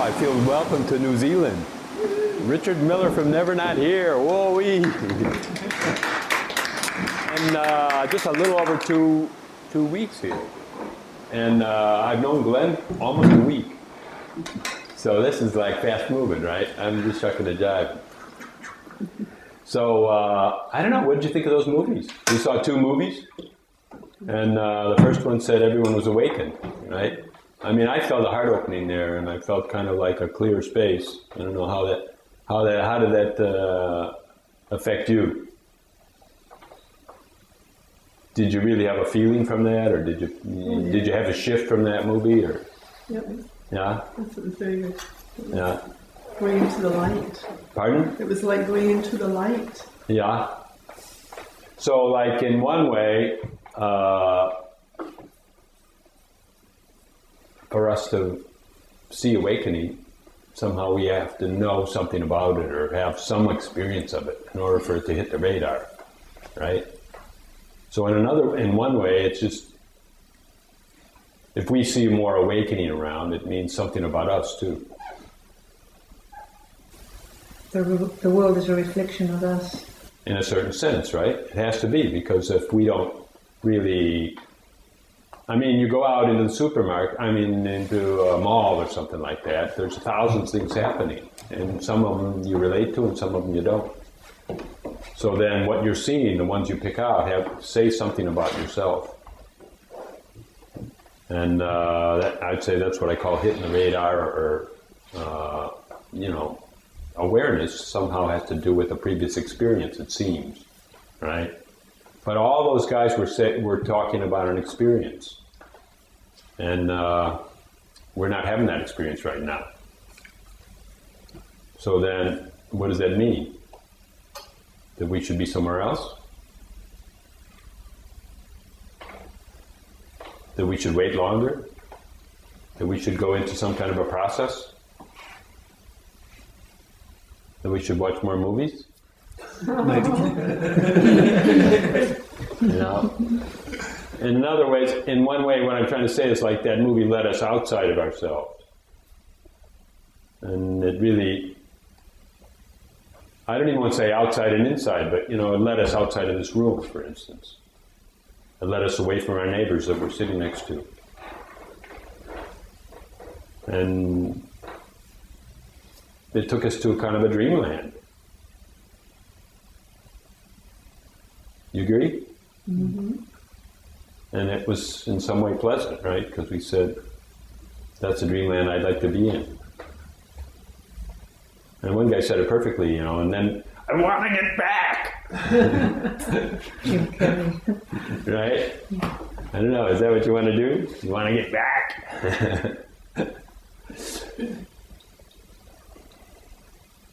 I feel welcome to New Zealand. Richard Miller from Never Not Here. Whoa-wee. And just a little over two weeks here. And I've known Glenn almost a week. So this is like fast moving, right? I'm just chucking a jive. So I don't know, what did you think of those movies? We saw 2 movies. And the first one said everyone was awakened, right? I mean, I felt a heart opening there, and I felt kind of like a clear space. I don't know how did that affect you? Did you really have a feeling from that, or did you have a shift from that movie, or? Yep. Yeah. It was very good. Yeah. Going into the light. Pardon? It was like going into the light. Yeah. So, like in one way, for us to see awakening, somehow we have to know something about it or have some experience of it in order for it to hit the radar, right? So in one way, it's just, if we see more awakening around, it means something about us too. The world is a reflection of us. In a certain sense, right? It has to be, because if we don't really, I mean, you go out into the supermarket, into a mall or something like that, there's thousands of things happening, and some of them you relate to and some of them you don't. So then what you're seeing, the ones you pick out, say something about yourself. And I'd say that's what I call hitting the radar, or awareness somehow has to do with a previous experience, it seems, right? But all those guys were talking about an experience. And we're not having that experience right now. So then, what does that mean? That we should be somewhere else? That we should wait longer? That we should go into some kind of a process? That we should watch more movies? Maybe. In other ways, in one way, what I'm trying to say is like that movie led us outside of ourselves. And it really, I don't even want to say outside and inside, but it led us outside of this room, for instance. It led us away from our neighbors that we're sitting next to. And it took us to a kind of a dreamland. You agree? Mm-hmm. And it was in some way pleasant, right? Because we said, that's a dreamland I'd like to be in. And one guy said it perfectly, and then, I want to get back! Right? I don't know, is that what you want to do? You want to get back?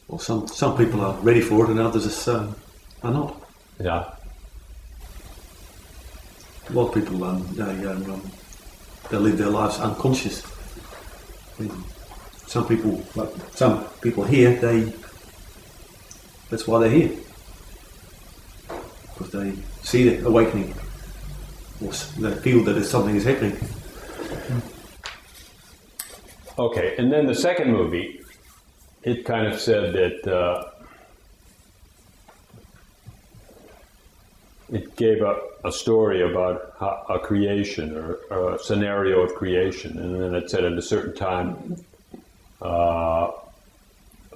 Well, some people are ready for it and others are not. Yeah. A lot of people, they live their lives unconscious. Some people here, that's why they're here. Because they see the awakening, or they feel that something is happening. Okay, and then the second movie, it kind of said that it gave a story about a creation, or a scenario of creation, and then it said at a certain time,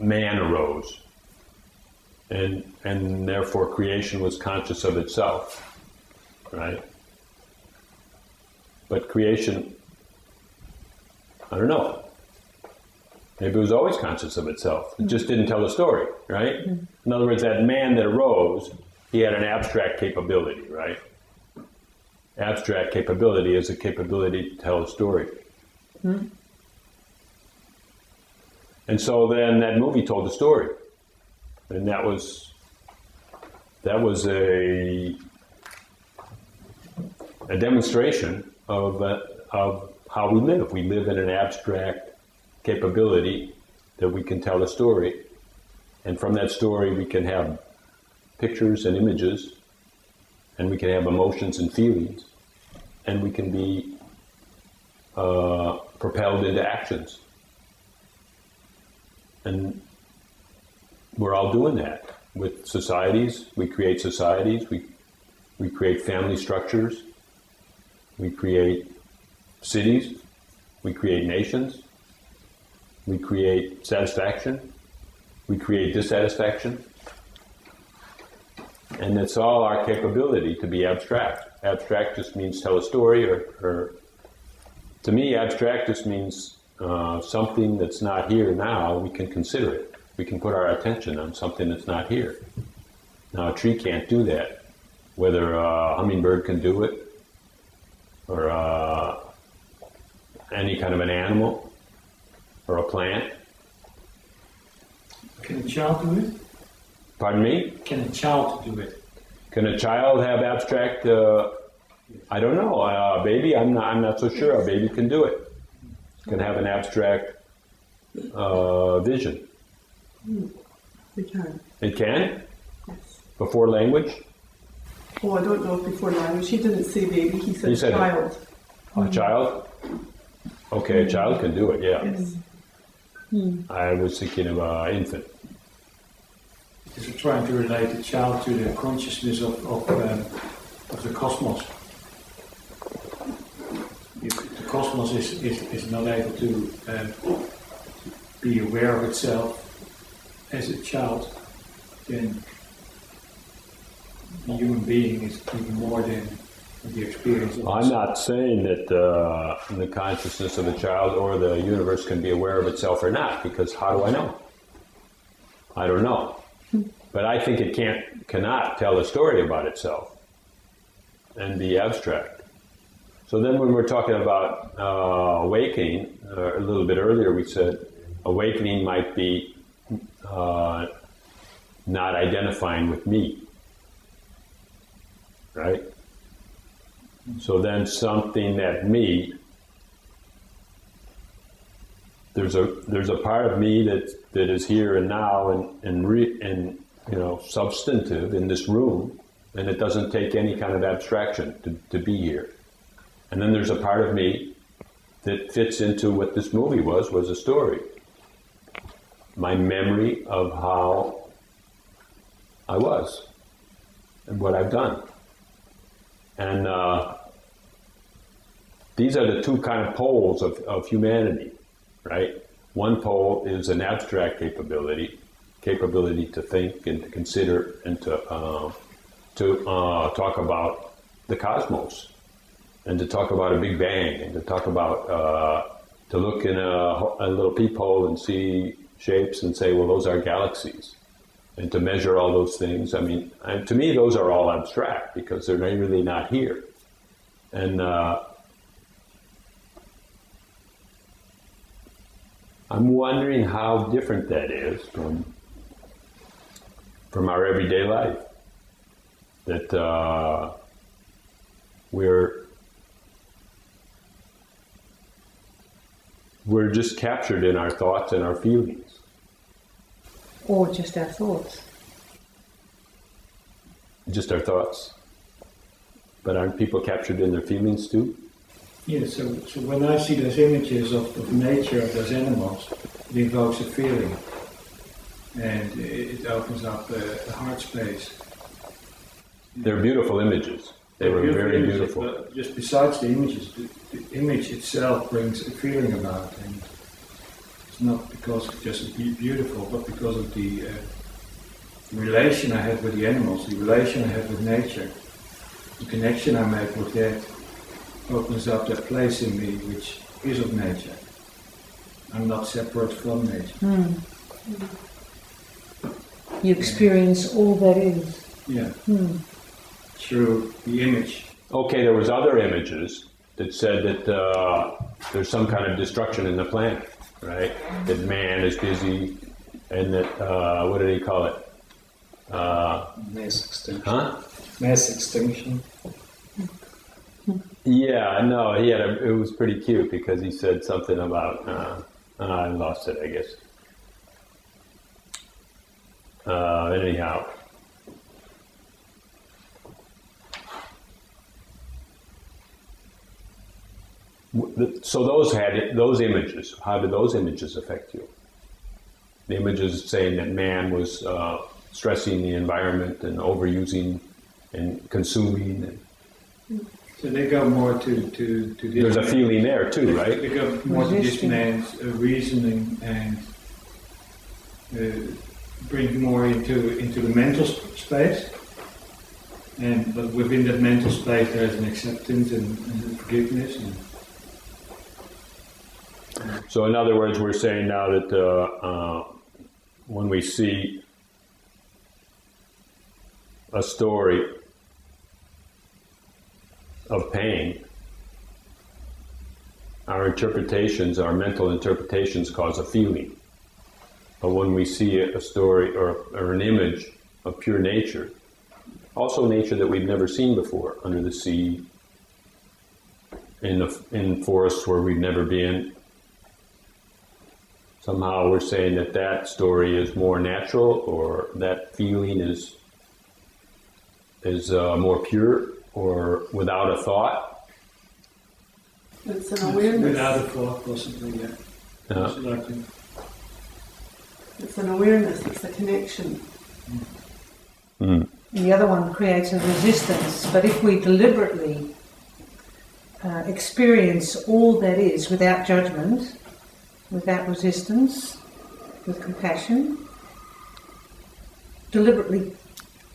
man arose, and therefore creation was conscious of itself, right? But creation, I don't know. Maybe it was always conscious of itself. It just didn't tell the story, right? In other words, that man that arose, he had an abstract capability, right? Abstract capability is a capability to tell a story. And so then that movie told the story. And that was a demonstration of how we live. We live in an abstract capability that we can tell a story. And from that story we can have pictures and images, and we can have emotions and feelings, and we can be propelled into actions. And we're all doing that with societies. We create societies. We create family structures. We create cities. We create nations. We create satisfaction. We create dissatisfaction. And it's all our capability to be abstract. Abstract just means tell a story, or to me, abstract just means something that's not here now, we can consider it. We can put our attention on something that's not here. Now, a tree can't do that. Whether a hummingbird can do it, or any kind of an animal, or a plant. Can a child do it? Pardon me? Can a child do it? Can a child have abstract? I don't know. A baby, I'm not so sure. A baby can do it. Can have an abstract vision. We can. It can Yes. before language. Oh, I don't know if before language. He didn't say baby. He said, He said child. A child. Okay, a child can do it. Yeah. Yes. I was thinking of an infant. Because we're trying to relate the child to the consciousness of the cosmos. If the cosmos is not able to be aware of itself as a child, then the human being is even more than the experience of I'm not saying that the consciousness of a child or the universe can be aware of itself or not, because how do I know? I don't know. But I think it cannot tell a story about itself and be abstract. So then when we're talking about awakening, a little bit earlier we said awakening might be not identifying with me, right? So then something that me, there's a part of me that is here and now and substantive in this room, and it doesn't take any kind of abstraction to be here. And then there's a part of me that fits into what this movie was a story. My memory of how I was and what I've done. And these are the two kind of poles of humanity, right? One pole is an abstract capability to think and to consider and to talk about the cosmos, and to talk about a Big Bang, and to talk about to look in a little peephole and see shapes and say, well, those are galaxies, and to measure all those things. I mean, to me, those are all abstract because they're really not here. And I'm wondering how different that is from our everyday life. That we're just captured in our thoughts and our feelings. Or just our thoughts. Just our thoughts. But aren't people captured in their feelings too? Yeah, so when I see those images of nature, of those animals, it evokes a feeling. And it opens up a heart space. They're beautiful images. They were very images, beautiful. But just besides the images, the image itself brings a feeling about it. And it's not because it's just beautiful, but because of the relation I have with the animals, the relation I have with nature, the connection I make with that opens up that place in me which is of nature. I'm not separate from nature. You experience all that is. Yeah. Through the image. Okay, there was other images that said that there's some kind of destruction in the planet, right? That man is busy, and that what did he call it? Mass extinction. Huh? Mass extinction. Yeah, no, it was pretty cute because he said something about, I lost it, I guess. Anyhow. So those images, how did those images affect you? The images saying that man was stressing the environment and overusing and consuming. And So they go more to this. there's a feeling there too, right? They go more to this Resisting. man's reasoning and bring more into the mental space. But within that mental space, there is an acceptance and forgiveness. So in other words, we're saying now that when we see a story of pain, our interpretations, our mental interpretations cause a feeling. But when we see a story or an image of pure nature, also nature that we've never seen before, under the sea, in forests where we've never been, somehow we're saying that that story is more natural, or that feeling is more pure, or without a thought. It's an awareness. Without a thought, possibly, yeah. Most likely. It's an awareness. It's a connection. Mm. The other one creates a resistance, but if we deliberately experience all that is without judgment, without resistance, with compassion, deliberately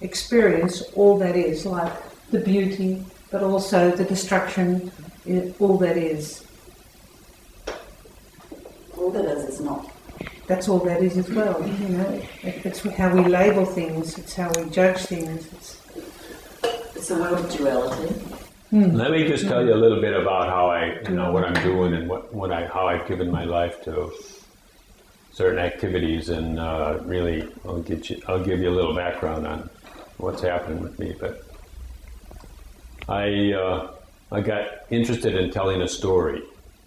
experience all that is, like the beauty, but also the destruction, all that is. All that is not. That's all that is as well, you know. It's how we label things, it's how we judge things. It's a world of duality. Let me just tell you a little bit about how what I'm doing and how I've given my life to certain activities, and really I'll give you a little background on what's happening with me. But I got interested in telling a story,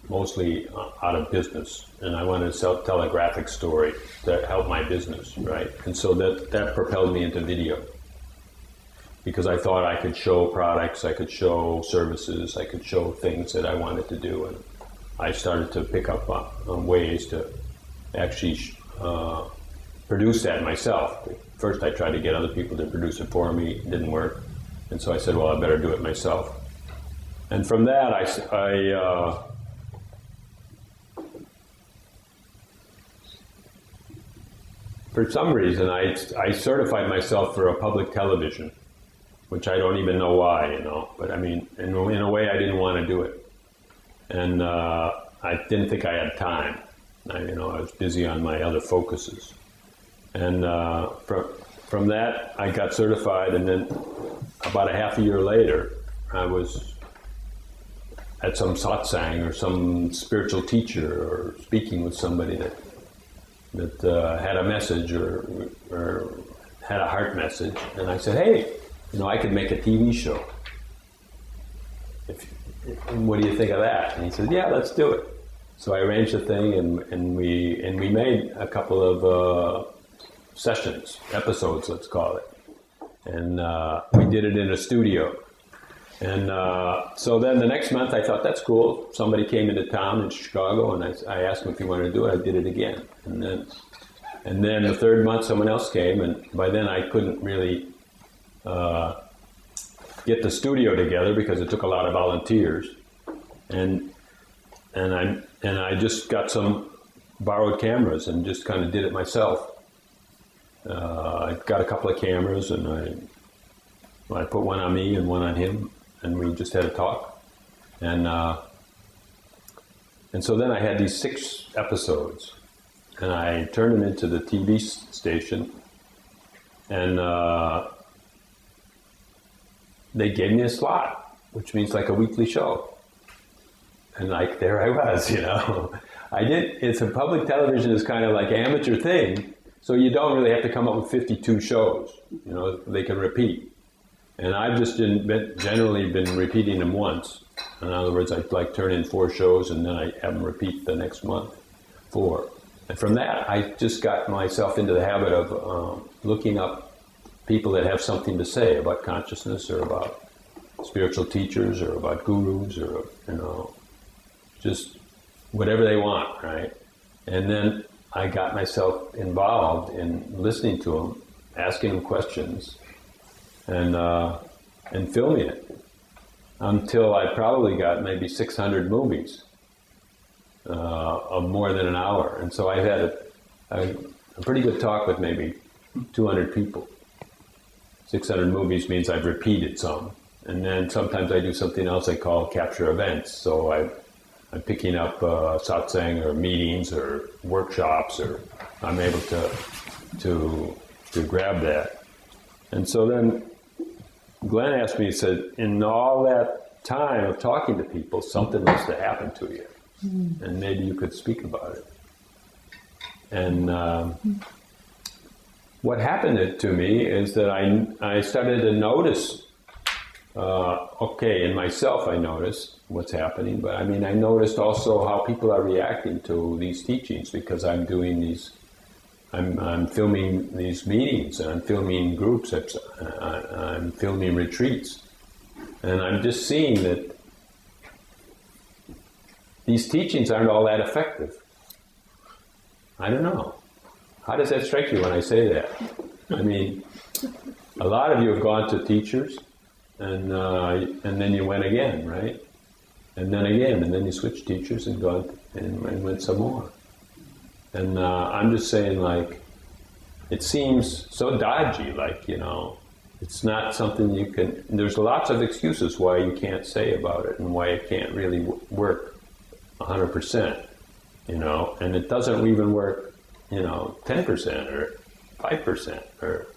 mostly out of business, and I wanted to tell a graphic story to help my business, right? And so that propelled me into video, because I thought I could show products, I could show services, I could show things that I wanted to do, and I started to pick up on ways to actually produce that myself. First I tried to get other people to produce it for me, it didn't work, and so I said, well, I better do it myself. And from that I for some reason, I certified myself for a public television, which I don't even know why, But I mean, in a way, I didn't want to do it, and I didn't think I had time. I was busy on my other focuses, and from that, I got certified, and then about a half a year later, I was at some satsang or some spiritual teacher, or speaking with somebody that had a message or had a heart message, and I said, hey, I could make a TV show. What do you think of that? And he said, yeah, let's do it. So I arranged the thing, and we made a couple of sessions, episodes, let's call it, and we did it in a studio. And so then the next month I thought, that's cool. Somebody came into town in Chicago, and I asked him if he wanted to do it. I did it again. And then the third month someone else came, and by then I couldn't really get the studio together because it took a lot of volunteers. And I just got some borrowed cameras and just kind of did it myself. I got a couple of cameras, and I put one on me and one on him, and we just had a talk, and so then I had these 6 episodes, and I turned them into the TV station, and they gave me a slot, which means like a weekly show, and like there I was, It's a public television is kind of like an amateur thing, so you don't really have to come up with 52 shows, they can repeat. And I've just generally been repeating them once. In other words, I'd turn in 4 shows, and then I have them repeat the next month 4. And from that, I just got myself into the habit of looking up people that have something to say about consciousness, or about spiritual teachers, or about gurus, or just whatever they want, right? And then I got myself involved in listening to them, asking them questions, and filming it until I probably got maybe 600 movies of more than an hour. And so I've had a pretty good talk with maybe 200 people. 600 movies means I've repeated some. And then sometimes I do something else I call capture events. So I'm picking up satsang or meetings or workshops, or I'm able to grab that. And so then Glenn asked me, he said, in all that time of talking to people, something must have happened to you. And maybe you could speak about it. And what happened to me is that I started to notice, in myself I noticed what's happening, but I mean, I noticed also how people are reacting to these teachings, because I'm doing these, I'm filming these meetings, and I'm filming groups, I'm filming retreats, and I'm just seeing that these teachings aren't all that effective. I don't know. How does that strike you when I say that? I mean, a lot of you have gone to teachers, and then you went again, right? And then again, and then you switched teachers and gone and went some more. And I'm just saying, like, it seems so dodgy, like, you know, it's not something you can, there's lots of excuses why you can't say about it and why it can't really work 100%, you know, and it doesn't even work, you know, 10% or 5%, or,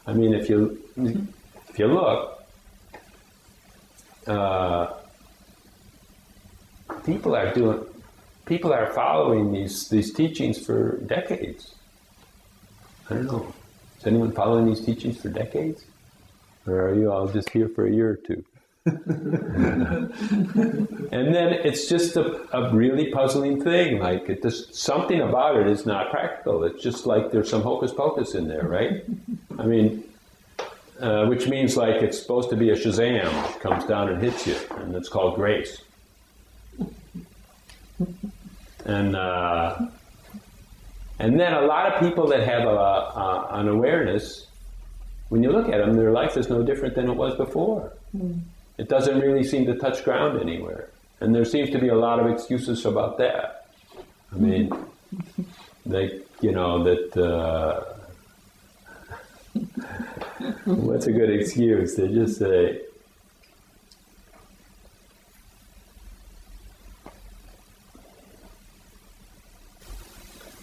I mean, if you look, people are following these teachings for decades. I don't know. Is anyone following these teachings for decades? Or are you all just here for a year or two? And then it's just a really puzzling thing. Like, something about it is not practical. It's just like there's some hocus pocus in there, right? I mean, which means like it's supposed to be a Shazam that comes down and hits you, and it's called grace. And then a lot of people that have an awareness, when you look at them, their life is no different than it was before. It doesn't really seem to touch ground anywhere. And there seems to be a lot of excuses about that. I mean, what's a good excuse? They just say,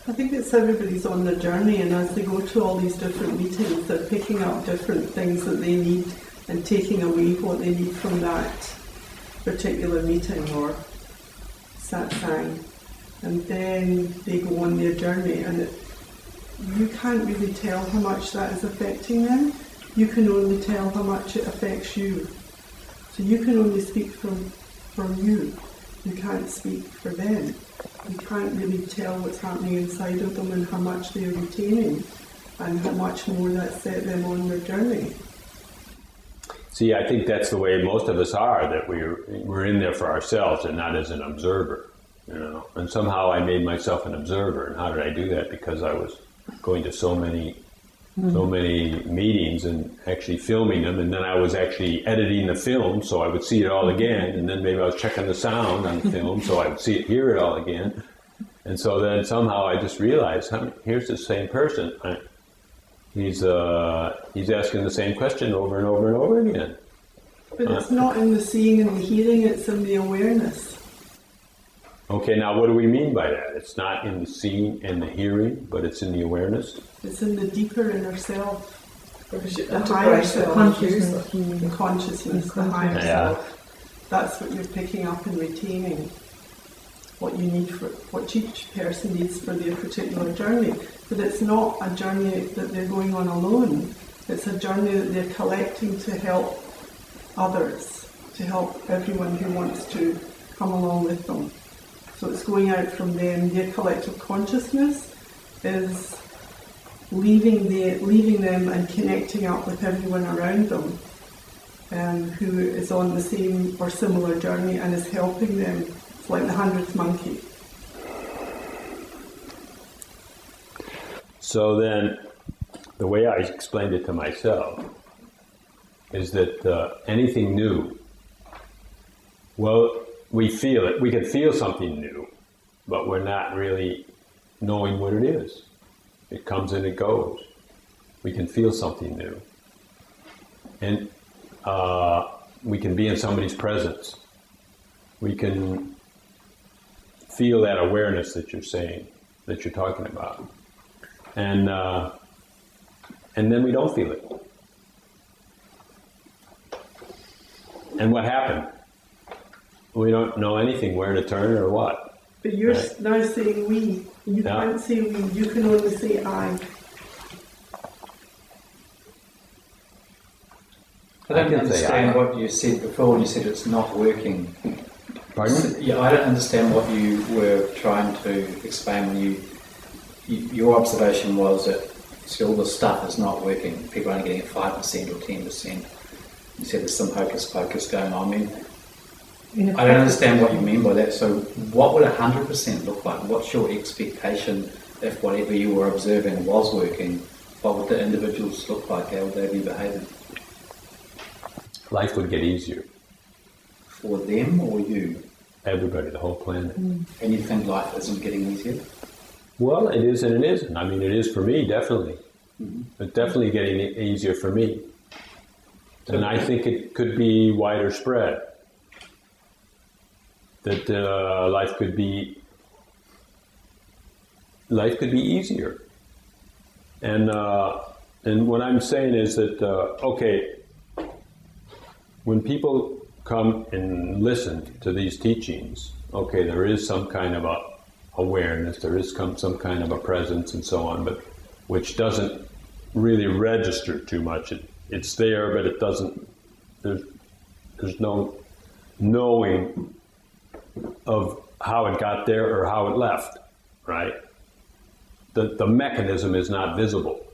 I think it's everybody's on their journey, and as they go to all these different meetings, they're picking up different things that they need and taking away what they need from that particular meeting or satsang. And then they go on their journey, and you can't really tell how much that is affecting them. You can only tell how much it affects you. So you can only speak from you. You can't speak for them. You can't really tell what's happening inside of them and how much they're retaining and how much more that set them on their journey. See, I think that's the way most of us are, that we're in there for ourselves and not as an observer, you know. And somehow I made myself an observer. And how did I do that? Because I was going to so many meetings and actually filming them, and then I was actually editing the film, so I would see it all again, and then maybe I was checking the sound on the film, so I would hear it all again. And so then somehow I just realized, here's the same person. He's asking the same question over and over and over again. But it's not in the seeing and the hearing, it's in the awareness. Okay, now what do we mean by that? It's not in the seeing and the hearing, but it's in the awareness? It's in the deeper inner self, Because you the higher self, consciousness. the consciousness, the higher self. That's what you're picking up and retaining. What you need what each person needs for their particular journey. But it's not a journey that they're going on alone. It's a journey that they're collecting to help others, to help everyone who wants to come along with them. So it's going out from them. Their collective consciousness is leaving them and connecting up with everyone around them who is on the same or similar journey and is helping them. It's like the 100th monkey. So then, the way I explained it to myself is that anything new, well, we feel it. We can feel something new, but we're not really knowing what it is. It comes and it goes. We can feel something new. And we can be in somebody's presence. We can feel that awareness that you're saying, that you're talking about. And then we don't feel it. And what happened? We don't know anything, where to turn or what. But you're Right. now saying we. You Yeah. can't say we. You can only say I. I don't I can say understand I. what you said before when you said it's not working. Pardon? Yeah, I don't understand what you were trying to explain when your observation was that see, all this stuff is not working. People are only getting 5% or 10%. You said there's some hocus pocus going on. I mean, I don't understand what you mean by that. So what would 100% look like? What's your expectation if whatever you were observing was working? What would the individuals look like? How would they be behaving? Life would get easier. For them or you? Everybody, the whole planet. And you think life isn't getting easier? Well, it is and it isn't. I mean, it is for me, definitely. It's definitely getting easier for me. And I think it could be wider spread. That life could be easier. And what I'm saying is that, okay, when people come and listen to these teachings, okay, there is some kind of a awareness, there is some kind of a presence and so on, but which doesn't really register too much. It's there, but it doesn't, there's no knowing of how it got there or how it left, right? The mechanism is not visible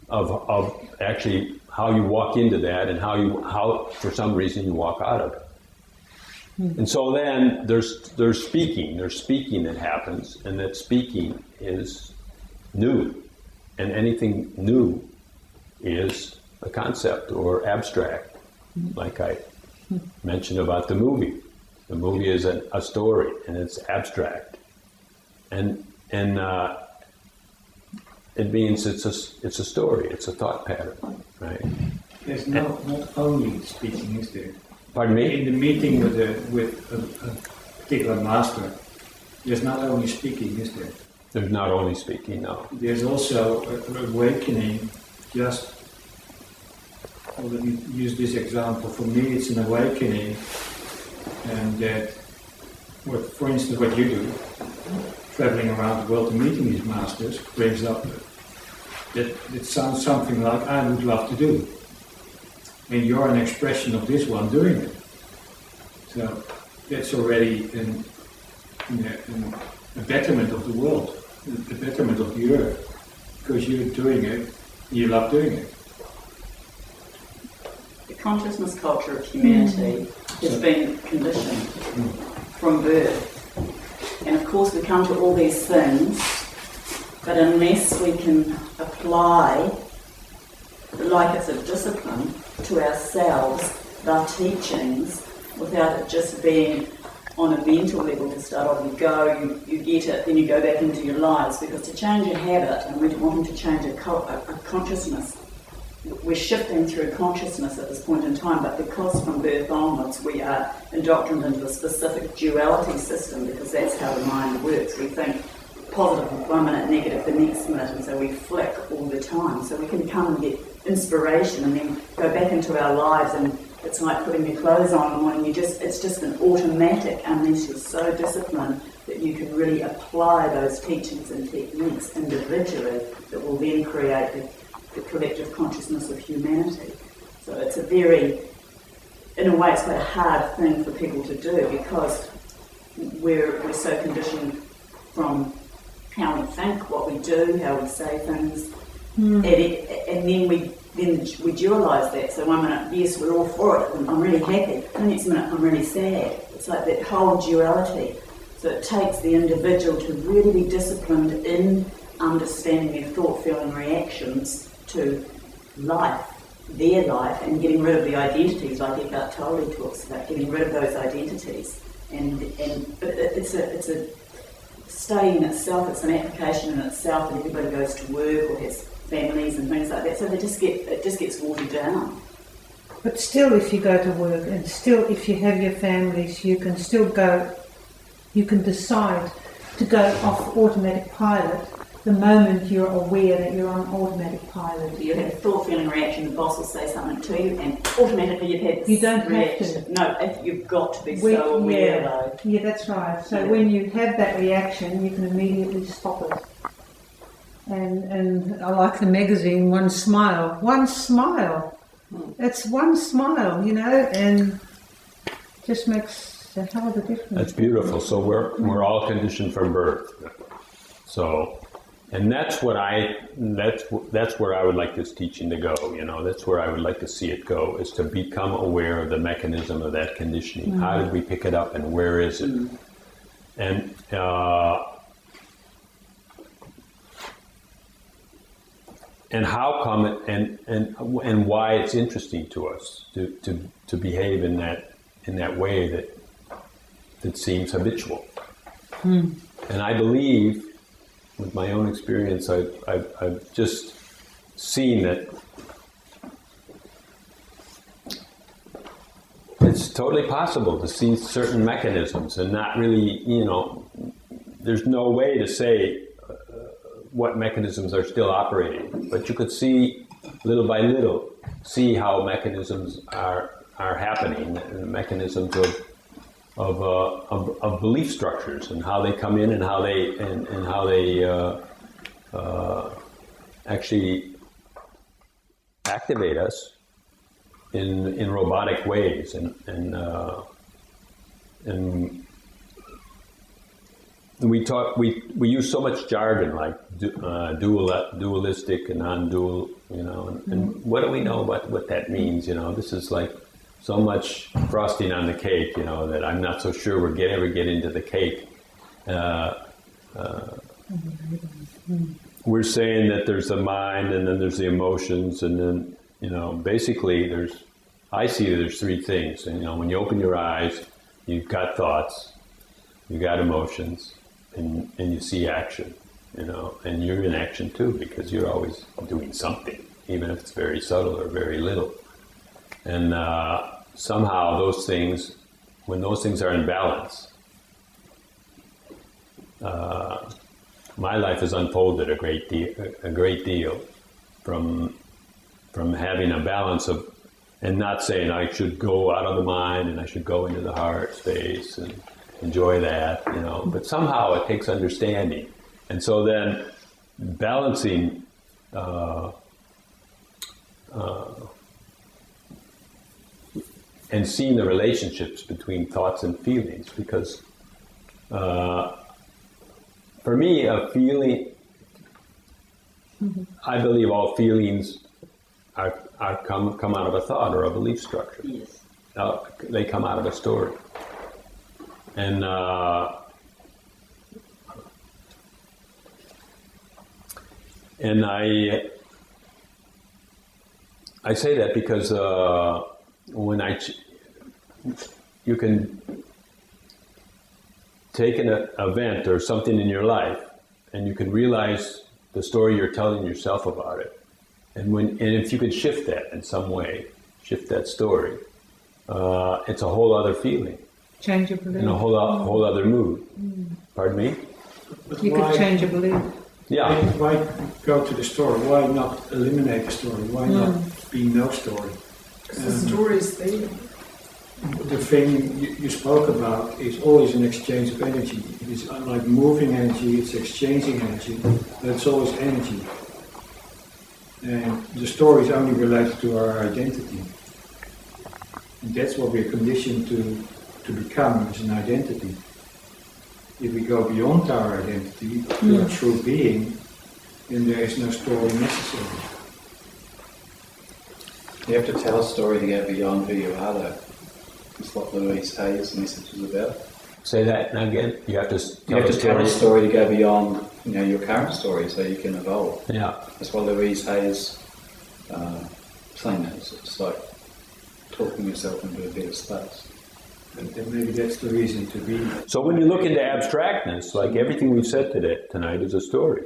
of actually how you walk into that and how for some reason you walk out of it. And so then there's speaking that happens, and that speaking is new, and anything new is a concept or abstract, like I mentioned about the movie. The movie is a story, and it's abstract, and it means it's a story, it's a thought pattern, right? There's not only speaking, is there? Pardon me? In the meeting with a particular master, there's not only speaking, is there? There's not only speaking, no. There's also an awakening. Just, well, let me use this example. For me, it's an awakening, and that, for instance, what you do, traveling around the world and meeting these masters, brings up that it sounds something like I would love to do. And you're an expression of this one doing it. So that's already a betterment of the world, a betterment of the earth, because you're doing it, you love doing it. The consciousness culture of humanity has been conditioned from birth. And of course we come to all these things, but unless we can apply, like it's a discipline, to ourselves, our teachings, without it just being on a mental level to start off. You go, you get it, then you go back into your lives, because to change a habit, and we're wanting to change a consciousness, we're shifting through consciousness at this point in time, but because from birth onwards we are indoctrinated into a specific duality system, because that's how the mind works. We think positive 1 minute, negative the next minute, and so we flick all the time. So we can come and get inspiration and then go back into our lives, and it's like putting your clothes on in the morning. It's just an automatic, unless you're so disciplined that you can really apply those teachings and techniques individually, that will then create the collective consciousness of humanity. So it's a very, in a way, it's quite a hard thing for people to do, because we're so conditioned from how we think, what we do, how we say things, and then we dualise that. So 1 minute, yes, we're all for it, I'm really happy, and the next minute I'm really sad. It's like that whole duality. So it takes the individual to really be disciplined in understanding their thought, feeling, reactions to life, their life, and getting rid of the identities, like Eckhart Tolle talks about, getting rid of those identities. But it's a study in itself, it's an application in itself, and everybody goes to work or has families and things like that, so it just gets watered down. But still, if you go to work, and still if you have your families, you can still go, you can decide to go off automatic pilot the moment you're aware that you're on automatic pilot. You have thought, feeling, reaction, the boss will say something to you, and automatically you've had this You don't reaction. have to. No, you've got to be so aware though. Yeah, that's right. So Yeah. when you have that reaction, you can immediately stop it. And I like the magazine, One Smile. One smile. It's one smile, you know, and just makes a hell of a difference. That's beautiful. So we're all conditioned from birth. So, and that's where I would like this teaching to go. You know, that's where I would like to see it go, is to become aware of the mechanism of that conditioning. How did we pick it up, and where is it? And how come it, and why it's interesting to us to behave in that way that seems habitual. And I believe, with my own experience, I've just seen that it's totally possible to see certain mechanisms and not really, you know, there's no way to say what mechanisms are still operating, but you could see little by little, see how mechanisms are happening, and mechanisms of belief structures, and how they come in, and how they actually activate us in robotic ways, and we use so much jargon like dualistic and non-dual, you know, and what do we know about what that means? You know, this is like so much frosting on the cake, you know, that I'm not so sure we'll ever get into the cake. We're saying that there's the mind, and then there's the emotions, and then, you know, basically I see there's three things. And, you know, when you open your eyes, you've got thoughts, you've got emotions, and you see action, you know, and you're in action too, because you're always doing something, even if it's very subtle or very little. And somehow those things, when those things are in balance, my life has unfolded a great deal from having a balance of, and not saying I should go out of the mind and I should go into the heart space and enjoy that, you know, but somehow it takes understanding. And so then balancing and seeing the relationships between thoughts and feelings, because for me, a feeling, I believe all feelings come out of a thought or a belief structure. Yes. They come out of a story. And I say that because when you can take an event or something in your life, and you can realize the story you're telling yourself about it, and if you could shift that in some way, shift that story, it's a whole other feeling. Change your belief. In a whole other mood. Pardon me? But You why, could change your belief. Yeah. why go to the story? Why not eliminate the story? Why not be no story? The story's there. The thing you spoke about is always an exchange of energy. It's unlike moving energy, it's exchanging energy, but it's always energy. And the story is only related to our identity. And that's what we're conditioned to become, as an identity. If we go beyond our identity to our true being, then there is no story necessary. You have to tell a story to go beyond who you are, though. That's what Louise Hay's message is about. Say that again. You have to You have to tell a story to go beyond your current story so you can evolve. Yeah. That's what Louise Hay's saying is. It's like talking yourself into a better space. And then maybe that's the reason to be. So when you look into abstractness, like everything we've said tonight is a story.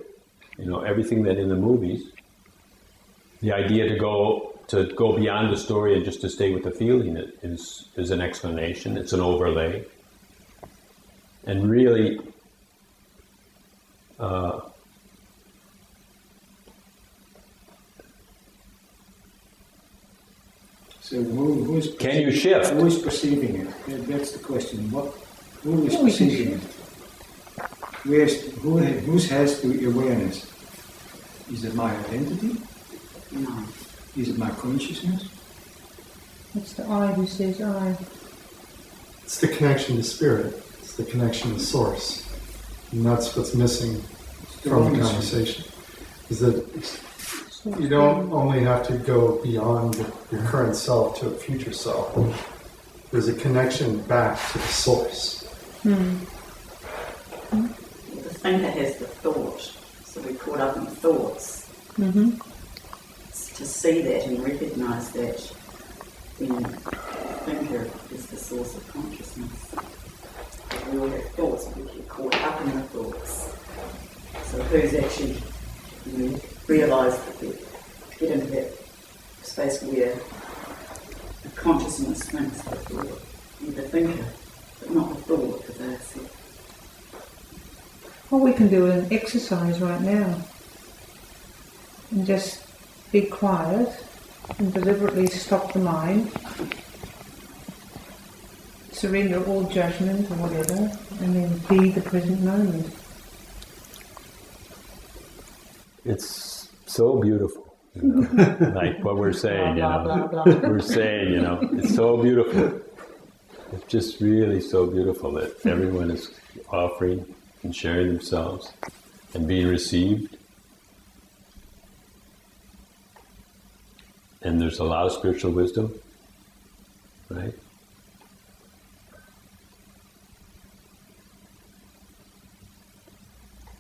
Everything that in the movies, the idea to go beyond the story and just to stay with the feeling is an explanation. It's an overlay. And really, So who's can you shift? Who is perceiving it? That's the question. Who is perceiving it? Who has the awareness? Is it my identity? No. Is it my consciousness? It's the I who says I. It's the connection to spirit. It's the connection to source. And that's what's missing from the conversation. Is that you don't only have to go beyond your current self to a future self. There's a connection back to the source. The thinker has the thought, so we're caught up in thoughts. Mm-hmm. To see that and recognise that, then the thinker is the source of consciousness. We all have thoughts, but we get caught up in the thoughts. So who's actually realise that they get into that space where the consciousness thinks the thought, you're the thinker, but not the thought, because that's it. Well, we can do an exercise right now. And just be quiet and deliberately stop the mind. Surrender all judgment or whatever, and then be the present moment. It's so beautiful. Like what we're saying, Blah, blah, blah, blah. We're saying, it's so beautiful. It's just really so beautiful that everyone is offering and sharing themselves and being received. And there's a lot of spiritual wisdom, right?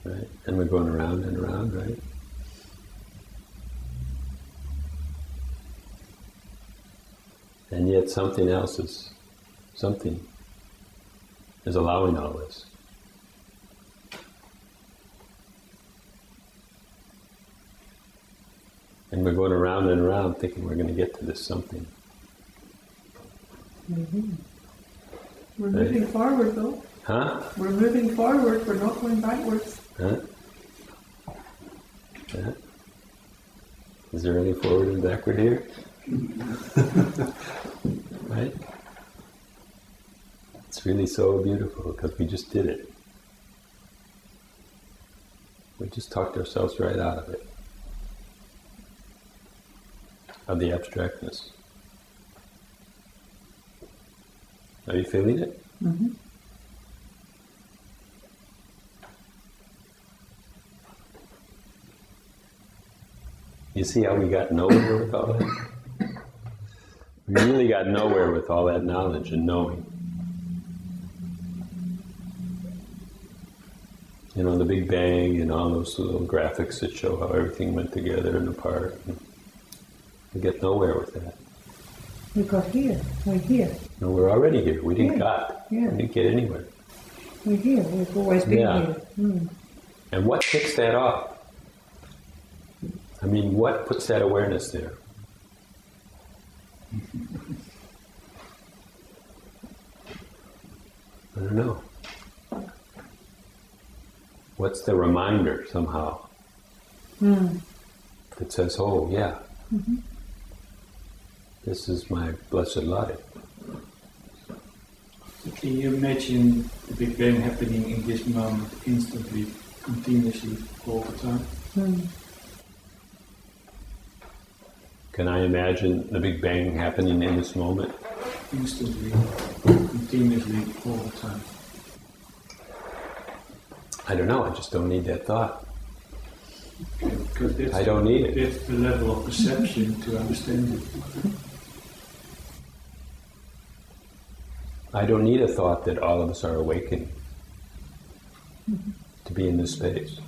Right? And we're going around and around, right? And yet something is allowing all this. And we're going around and around thinking we're going to get to this something. Mm-hmm. We're Right. moving forward though. Huh? We're moving forward, we're not going backwards. Huh? Yeah. Is there any forward and backward here? Right? It's really so beautiful because we just did it. We just talked ourselves right out of it. Of the abstractness. Are you feeling it? Mm-hmm. You see how we got nowhere with all that? We really got nowhere with all that knowledge and knowing. The Big Bang and all those little graphics that show how everything went together and apart. We get nowhere with that. We got here. We're here. No, we're already here. We didn't Yeah. got. Yeah. We didn't get anywhere. We're here. We've always been Yeah. here. Mm. And what kicks that off? I mean, what puts that awareness there? I don't know. What's the reminder somehow Mm. that says, oh, yeah, Mm-hmm. this is my blessed life? Can you imagine the Big Bang happening in this moment, instantly, continuously, all the time? Mm. Can I imagine the Big Bang happening in this moment? Instantly, continuously, all the time. I don't know, I just don't need that thought. Because that's I don't need it. That's the level of perception to understand it. I don't need a thought that all of us are awakening. to be in this space.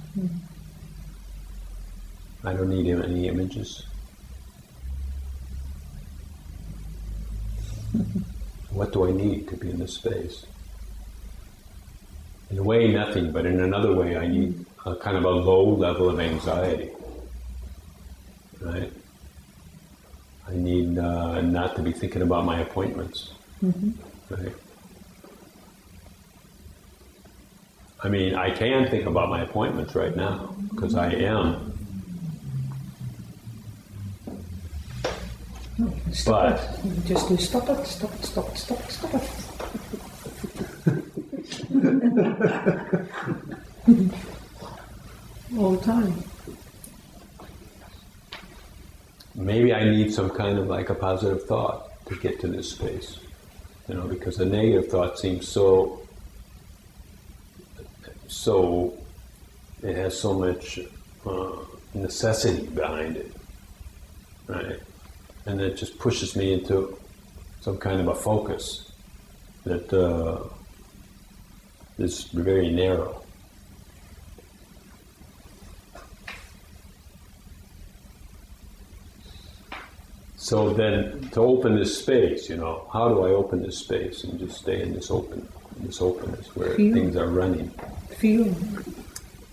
I don't need any images. What do I need to be in this space? In a way, nothing, but in another way, I need a kind of a low level of anxiety. Right? I need not to be thinking about my appointments. Right? I mean, I can think about my appointments right now, because I am. Stop it. Just do stop it, stop it, stop it, stop it, stop it. All the time. Maybe I need some kind of like a positive thought to get to this space. Because the negative thought seems so it has so much necessity behind it, right? And it just pushes me into some kind of a focus that is very narrow. So then, to open this space, how do I open this space and just stay in this openness where Feel. things are running? Feel.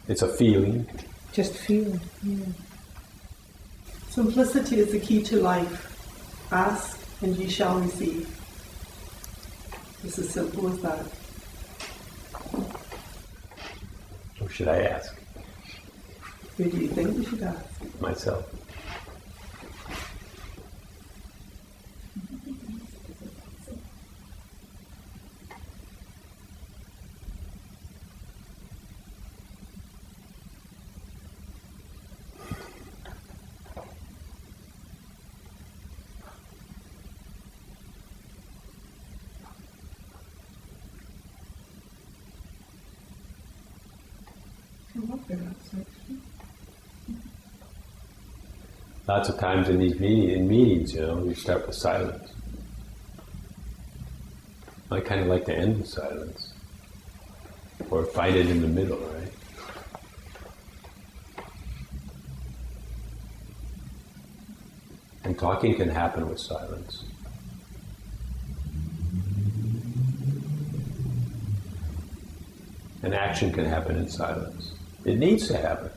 It's a feeling. Just feel. Yeah. Simplicity is the key to life. Ask and ye shall receive. It's as simple as that. Or should I ask Who do you think we should ask? myself? Lots of times in these meetings, we start with silence. I kind of like to end with silence, or find it in the middle, right? And talking can happen with silence. And action can happen in silence. It needs to happen.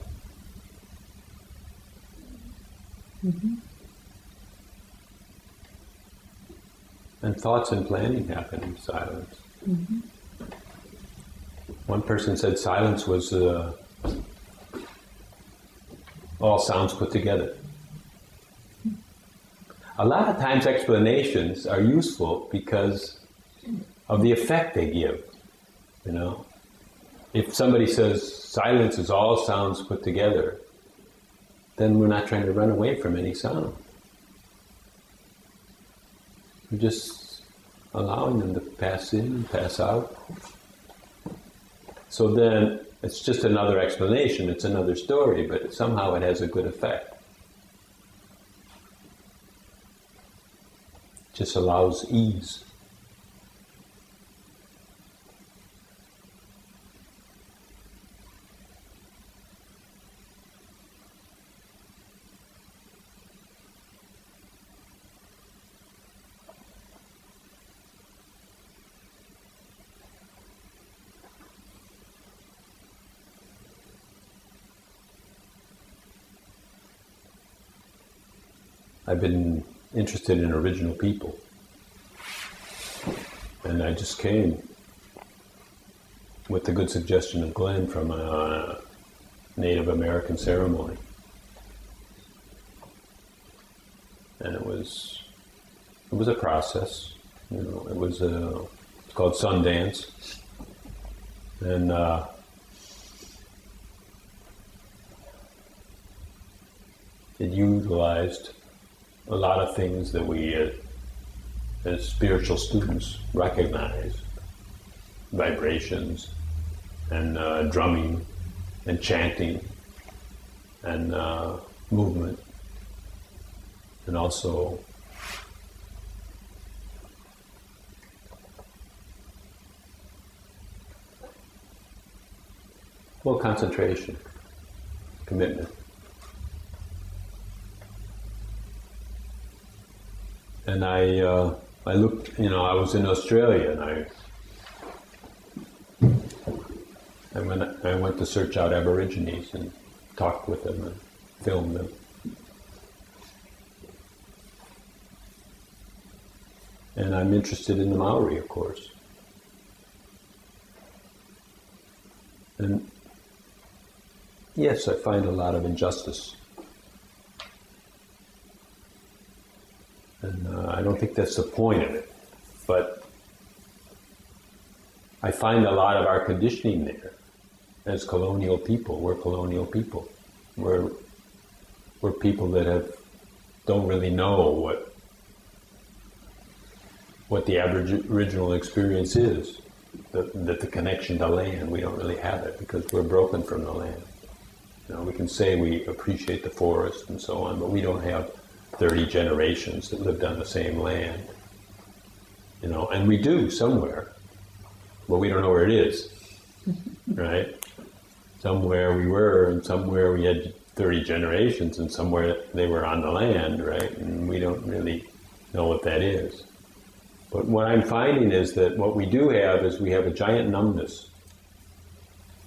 And thoughts and planning happen in silence. One person said silence was all sounds put together. A lot of times explanations are useful because of the effect they give, If somebody says silence is all sounds put together, then we're not trying to run away from any sound. We're just allowing them to pass in and pass out. So then it's just another explanation, it's another story, but somehow it has a good effect. Just allows ease. I've been interested in original people. And I just came with the good suggestion of Glenn from a Native American ceremony. And it was a process. It's called Sundance. And it utilized a lot of things that we as spiritual students recognize. Vibrations and drumming and chanting and movement, and also Well, concentration, commitment. And I looked, I was in Australia, and I went to search out Aborigines and talked with them and filmed them. And I'm interested in the Maori, of course. And yes, I find a lot of injustice. And I don't think that's the point of it. But I find a lot of our conditioning there as colonial people. We're colonial people. We're people that don't really know what the Aboriginal experience is. That the connection to land, we don't really have it because we're broken from the land. We can say we appreciate the forest and so on, but we don't have 30 generations that lived on the same land. And we do somewhere, but we don't know where it is, right? Somewhere we were, and somewhere we had 30 generations, and somewhere they were on the land, right? And we don't really know what that is. But what I'm finding is that what we do have is we have a giant numbness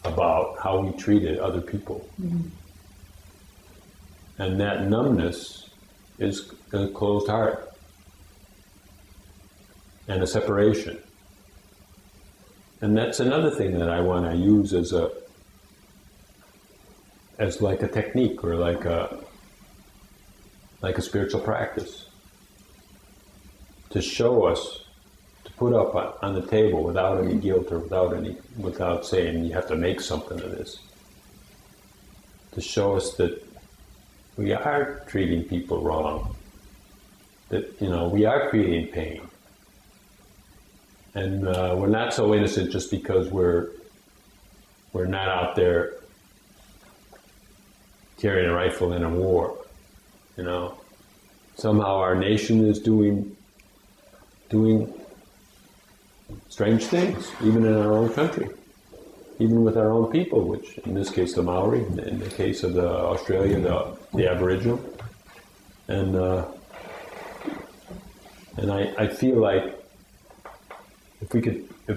about how we treated other people. Mm-hmm. And that numbness is a closed heart and a separation. And that's another thing that I want to use as like a technique or like a spiritual practice. To show us, to put up on the table without any guilt or without saying you have to make something of this. To show us that we are treating people wrong, that we are creating pain, and we're not so innocent just because we're not out there carrying a rifle in a war. Somehow our nation is doing strange things, even in our own country, even with our own people, which in this case the Maori, in the case of the Australia, the Aboriginal, and I feel like if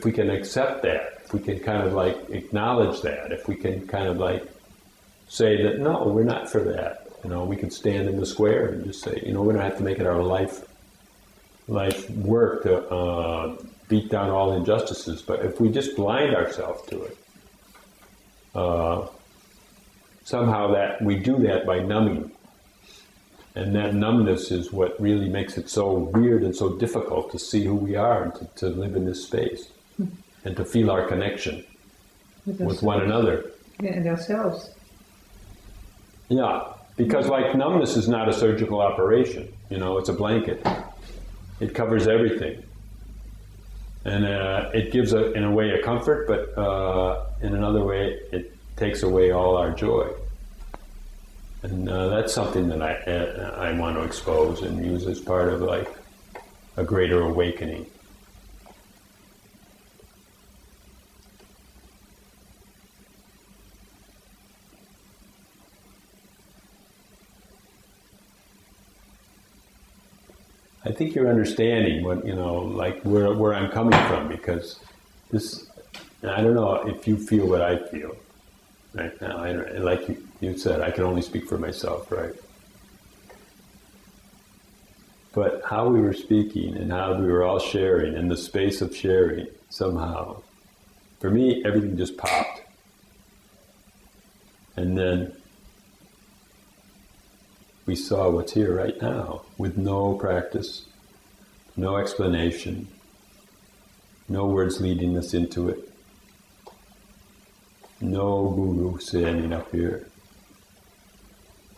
we can accept that, if we can kind of like acknowledge that, if we can kind of like say that no, we're not for that, we can stand in the square and just say, we don't have to make it our life work to beat down all injustices, but if we just blind ourselves to it, somehow that we do that by numbing, and that numbness is what really makes it so weird and so difficult to see who we are and to live in this space and to feel our connection with one another. Yeah, and ourselves. Yeah, because like numbness is not a surgical operation, it's a blanket. It covers everything. And it gives, in a way, a comfort, but in another way, it takes away all our joy. And that's something that I want to expose and use as part of like a greater awakening. I think you're understanding what, like where I'm coming from, because this, I don't know if you feel what I feel right now. Like you said, I can only speak for myself, right? But how we were speaking and how we were all sharing in the space of sharing, somehow, for me, everything just popped. And then we saw what's here right now, with no practice, no explanation, no words leading us into it, no guru standing up here,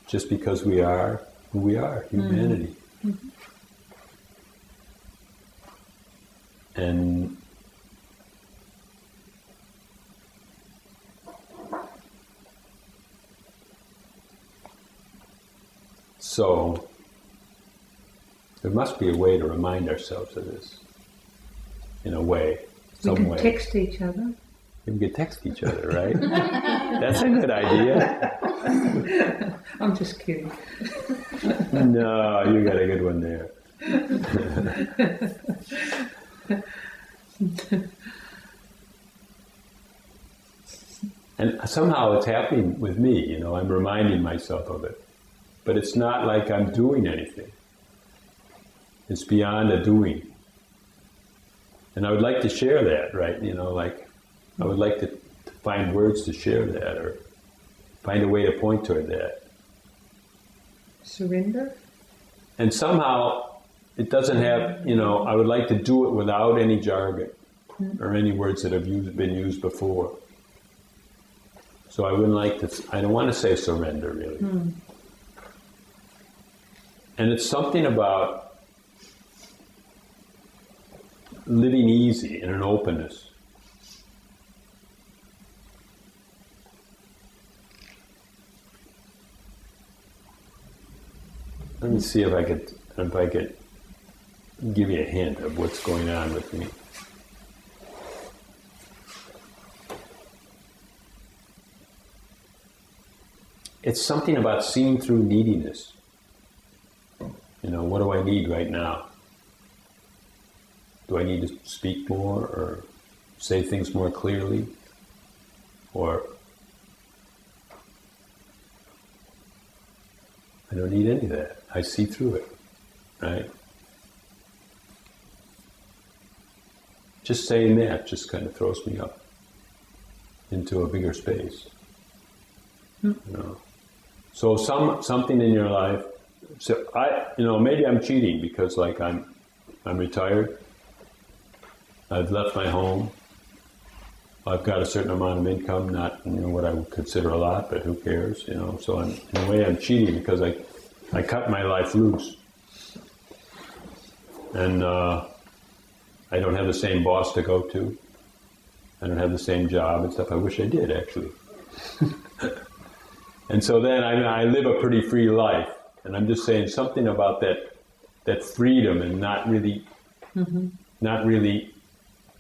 just because we are who we are, humanity. Mm-hmm. And so there must be a way to remind ourselves of this, in a way, some way. We can text each other. We can text each other, right? That's a good idea. I'm just kidding. No, you got a good one there. And somehow it's happening with me, you know, I'm reminding myself of it. But it's not like I'm doing anything. It's beyond a doing. And I would like to share that, right? You know, like, I would like to find words to share that, or find a way to point toward that. Surrender? And somehow it doesn't have, you know, I would like to do it without any jargon or any words that have been used before. So I wouldn't like to, I don't want to say surrender really. And it's something about living easy in an openness. Let me see if I could give you a hint of what's going on with me. It's something about seeing through neediness. You know, what do I need right now? Do I need to speak more or say things more clearly? Or I don't need any of that. I see through it, right? Just saying that just kind of throws me up into a bigger space. You know? So something in your life. So maybe I'm cheating because like I'm retired. I've left my home. I've got a certain amount of income, not what I would consider a lot, but who cares, you know? So in a way I'm cheating because I cut my life loose. And I don't have the same boss to go to. I don't have the same job and stuff. I wish I did, actually. And so then I live a pretty free life. And I'm just saying something about that freedom and not really,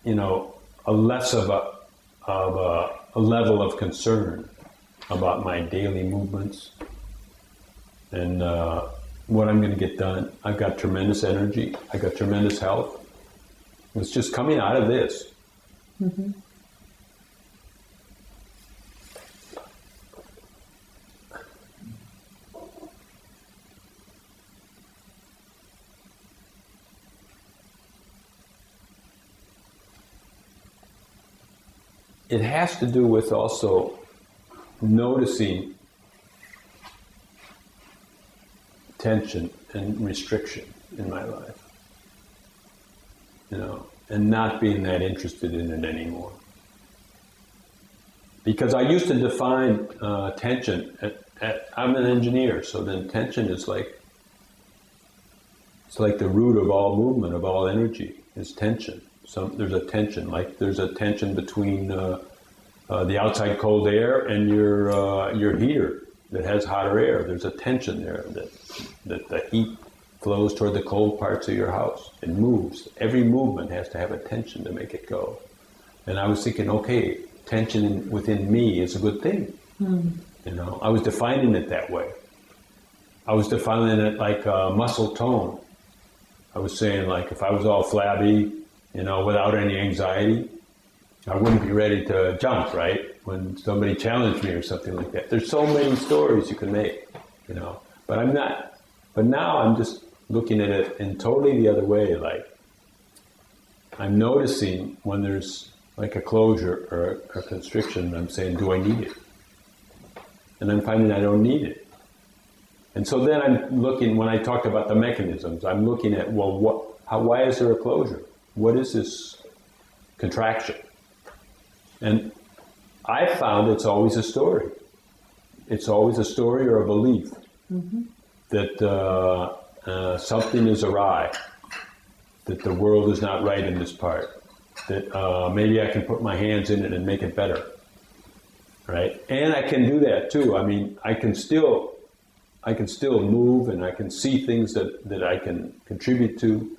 you know, a less of a level of concern about my daily movements and what I'm going to get done. I've got tremendous energy. I've got tremendous health. It's just coming out of this. It has to do with also noticing tension and restriction in my life, you know, and not being that interested in it anymore. Because I used to define tension I'm an engineer, so then tension is like, it's like the root of all movement, of all energy, is tension. There's a tension, like there's a tension between the outside cold air and your heater that has hotter air. There's a tension there that the heat flows toward the cold parts of your house. It moves. Every movement has to have a tension to make it go. And I was thinking, okay, tension within me is a good thing. You know, I was defining it that way. I was defining it like muscle tone. I was saying, like, if I was all flabby, you know, without any anxiety, I wouldn't be ready to jump, right? When somebody challenged me or something like that. There's so many stories you can make, you know, but I'm not. But now I'm just looking at it in totally the other way. Like, I'm noticing when there's like a closure or a constriction, I'm saying, do I need it? And I'm finding I don't need it. And so then I'm looking, when I talked about the mechanisms, I'm looking at, well, why is there a closure? What is this contraction? And I found it's always a story. It's always a story or a belief that something is awry, that the world is not right in this part, that maybe I can put my hands in it and make it better, right? And I can do that too. I mean, I can still move and I can see things that I can contribute to,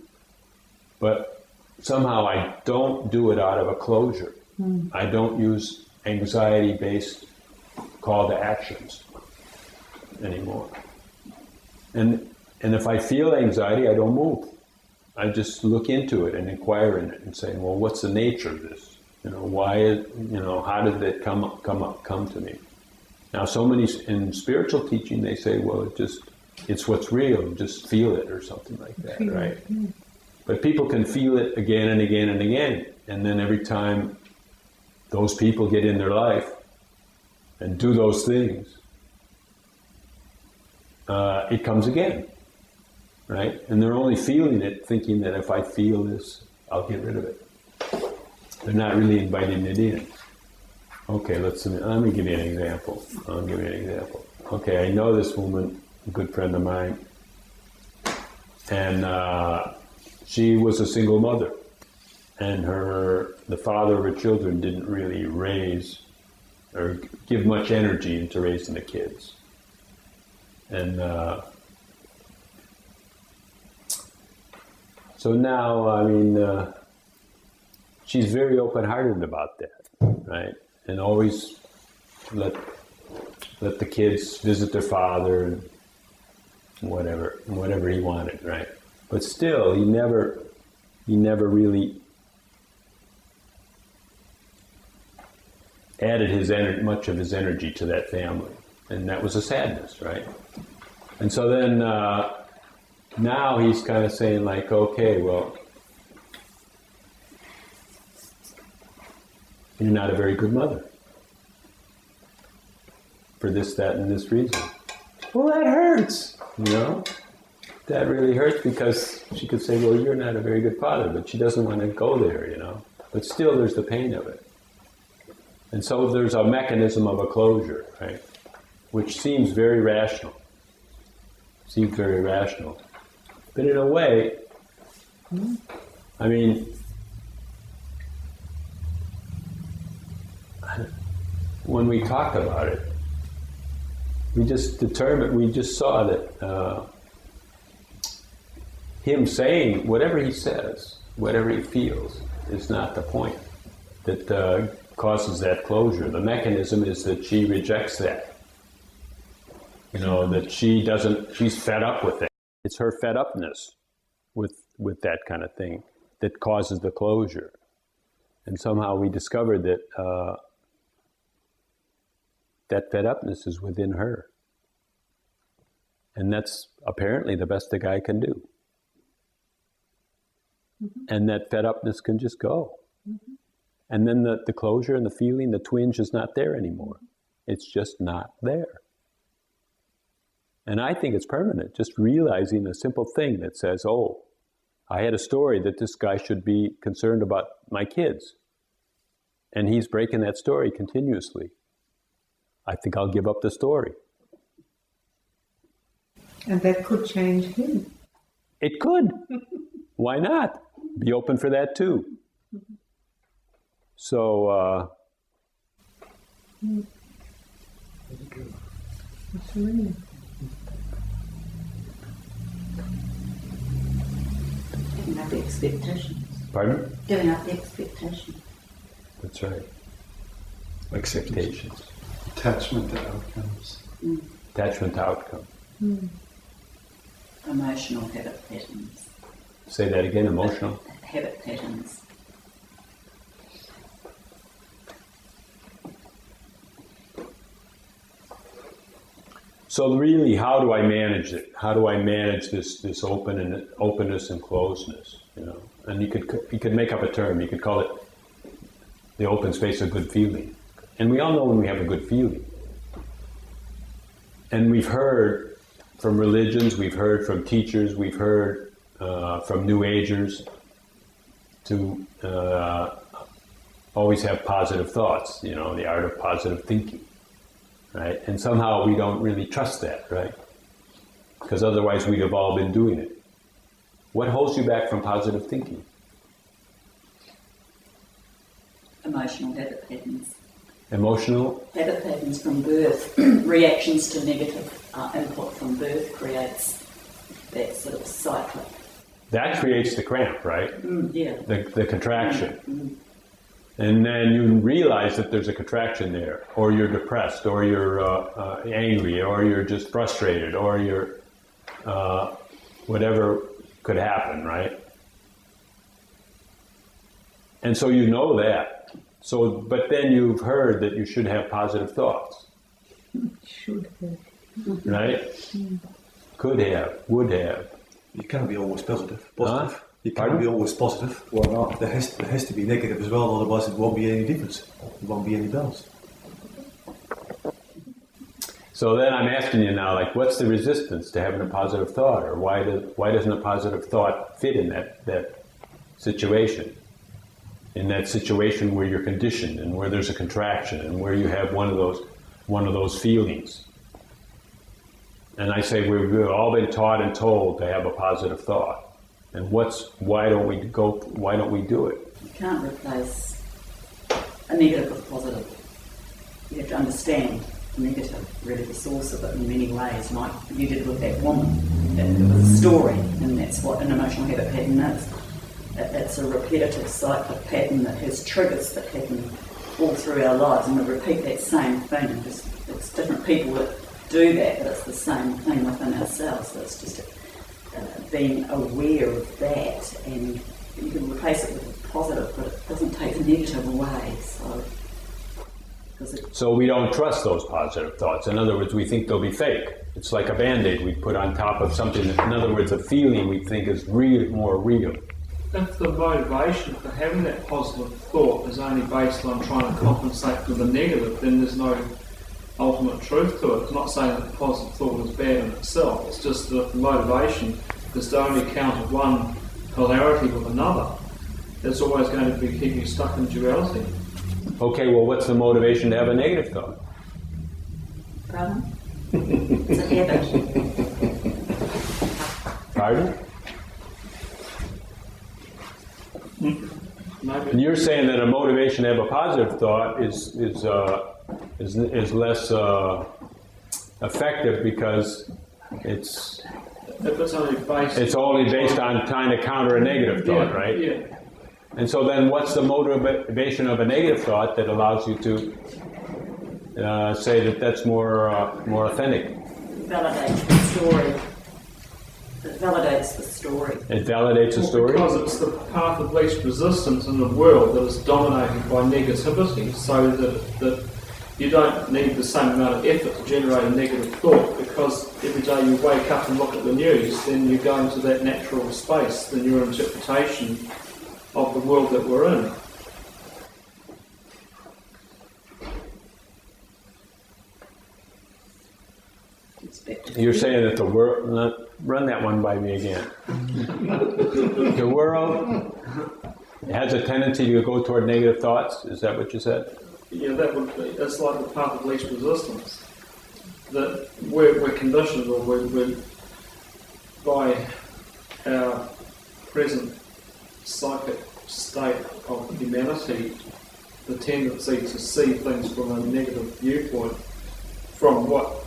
but somehow I don't do it out of a closure. I don't use anxiety-based call to actions anymore. And if I feel anxiety, I don't move. I just look into it and inquire in it and say, well, what's the nature of this? Why? How did it come to me? Now, so many in spiritual teaching, they say, well, it's what's real. Just feel it or something like that, right? But people can feel it again and again and again, and then every time those people get in their life and do those things, it comes again, right? And they're only feeling it, thinking that if I feel this, I'll get rid of it. They're not really inviting it in. Okay, let me give you an example. Okay, I know this woman, a good friend of mine, and she was a single mother, and the father of her children didn't really raise or give much energy into raising the kids. And so now, she's very open-hearted about that, right? And always let the kids visit their father and whatever he wanted, right? But still, he never really added much of his energy to that family, and that was a sadness, right? And so then now he's kind of saying like, okay, well, you're not a very good mother for this, that, and this reason. Well, that hurts, That really hurts, because she could say, well, you're not a very good father, but she doesn't want to go there, But still, there's the pain of it. And so there's a mechanism of a closure, right? Which seems very rational. But in a way, when we talked about it, we just saw that him saying whatever he says, whatever he feels, is not the point that causes that closure. The mechanism is that she rejects that. That she's fed up with it. It's her fed upness with that kind of thing that causes the closure. And somehow we discovered that that fed upness is within her. And that's apparently the best a guy can do. And that fed upness can just go. And then the closure and the feeling, the twinge is not there anymore. It's just not there. And I think it's permanent, just realizing a simple thing that says, oh, I had a story that this guy should be concerned about my kids. And he's breaking that story continuously. I think I'll give up the story. And that could change him. It could. Why not? Be open for that too. So, Giving up the expectations. Pardon? Giving up the expectations. That's right. Expectations. Attachment to outcomes. Attachment to outcome. Emotional habit patterns. Say that again, emotional? Habit patterns. So really, how do I manage it? How do I manage this openness and closeness? And you could make up a term. You could call it the open space of good feeling. And we all know when we have a good feeling. And we've heard from religions, we've heard from teachers, we've heard from New Agers to always have positive thoughts. The art of positive thinking. Right? And somehow we don't really trust that, right? Because otherwise we'd have all been doing it. What holds you back from positive thinking? Emotional habit patterns. Emotional? Habit patterns from birth. Reactions to negative input from birth creates that sort of cycle. That creates the cramp, right? Yeah. The contraction. And then you realize that there's a contraction there, or you're depressed, or you're angry, or you're just frustrated, or you're whatever could happen, right? And so you know that. So, but then you've heard that you should have positive thoughts. Should have. Right? Could have, would have. You can't be always positive. Huh? You can't Pardon? be always positive. Why not? There has to be negative as well, otherwise it won't be any difference. It won't be any balance. So then I'm asking you now, like, what's the resistance to having a positive thought, or why doesn't a positive thought fit in that situation? In that situation where you're conditioned, and where there's a contraction, and where you have one of those feelings. And I say we've all been taught and told to have a positive thought. And why don't we do it? You can't replace a negative with a positive. You have to understand the negative, really the source of it in many ways, like you did with that woman. It was a story, and that's what an emotional habit pattern is. It's a repetitive cyclic pattern that has triggers that happen all through our lives, and we repeat that same thing. It's different people that do that, but it's the same thing within ourselves. So it's just being aware of that, and you can replace it with a positive, but it doesn't take the negative away. So we don't trust those positive thoughts. In other words, we think they'll be fake. It's like a Band-Aid we put on top of something. In other words, a feeling we think is more real. If the motivation for having that positive thought is only based on trying to compensate for the negative, then there's no ultimate truth to it. It's not saying that the positive thought is bad in itself. It's just that the motivation is to only counter one polarity with another. It's always going to keep you stuck in duality. Okay, well, what's the motivation to have a negative thought? Pardon? It's a habit. Pardon? Maybe. And you're saying that a motivation to have a positive thought is less effective because it's If it's only based on trying to counter a negative thought, right? Yeah. And so then what's the motivation of a negative thought that allows you to say that that's more authentic? Validates the story. It validates the story. It validates the story? Because it's the path of least resistance in the world that is dominated by negativity, so that you don't need the same amount of effort to generate a negative thought, because every day you wake up and look at the news, then you go into that natural space, then your interpretation of the world that we're in. You're saying that the world... Run that one by me again. The world has a tendency to go toward negative thoughts? Is that what you said? Yeah, that would be, it's like the path of least resistance. That we're conditioned, or we're by our present psychic state of humanity, the tendency to see things from a negative viewpoint, from what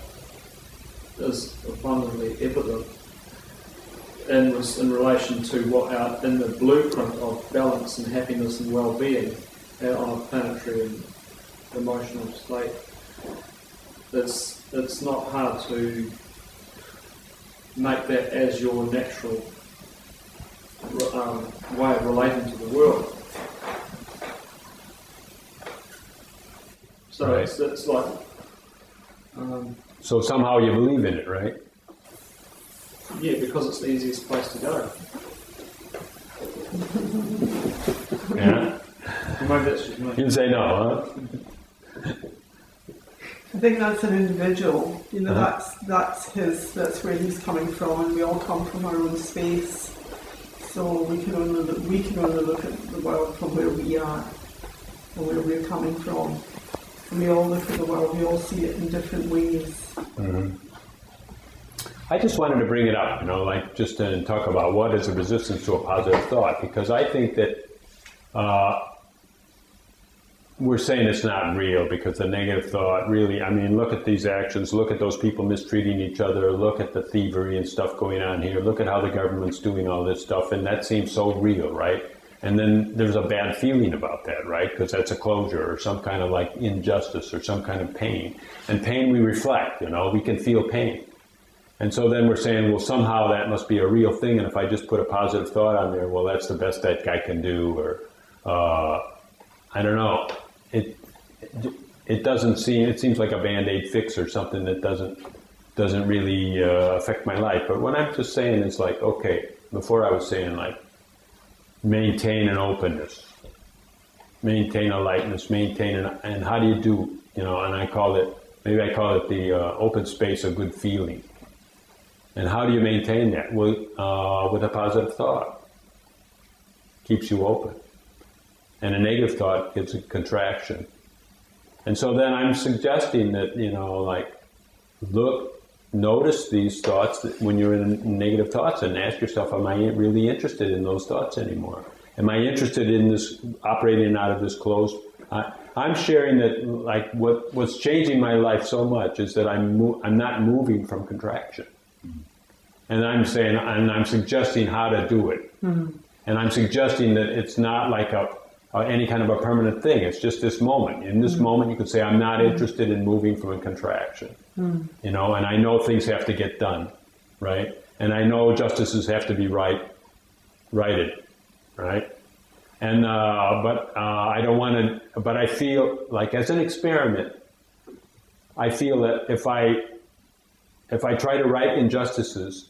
is abundantly evident in relation to what in the blueprint of balance and happiness and well-being on a planetary and emotional state. It's not hard to make that as your natural way of relating to the world. So right. it's like... So somehow you believe in it, right? Yeah, because it's the easiest place to go. Yeah? Maybe that's just me. You can say no, huh? I think that's an individual. You know, that's where he's coming from, and we all come from our own space. So we can only look at the world from where we are and where we're coming from. And we all look at the world. We all see it in different ways. Mm-hmm. I just wanted to bring it up, like just to talk about what is the resistance to a positive thought, because I think that we're saying it's not real because the negative thought really, look at these actions, look at those people mistreating each other, look at the thievery and stuff going on here, look at how the government's doing all this stuff, and that seems so real, right? And then there's a bad feeling about that, right? Because that's a closure or some kind of like injustice or some kind of pain. And pain we reflect, we can feel pain. And so then we're saying, well, somehow that must be a real thing. And if I just put a positive thought on there, well, that's the best that guy can do. Or, I don't know. It doesn't seem, it seems like a Band-Aid fix or something that doesn't really affect my life. But what I'm just saying is like, okay, before I was saying like, maintain an openness, maintain a lightness, and how do you do, and I call it the open space of good feeling. And how do you maintain that? With a positive thought. Keeps you open. And a negative thought gives a contraction. And so then I'm suggesting that, notice these thoughts when you're in negative thoughts and ask yourself, am I really interested in those thoughts anymore? Am I interested in this, operating out of this closed? I'm sharing that, like, what's changing my life so much is that I'm not moving from contraction. And I'm suggesting how to do it. And I'm suggesting that it's not like any kind of a permanent thing. It's just this moment. In this moment, you could say, I'm not interested in moving from a contraction. And I know things have to get done, right? And I know justices have to be righted, right? And but I don't want to. But I feel like, as an experiment, I feel that if I try to right injustices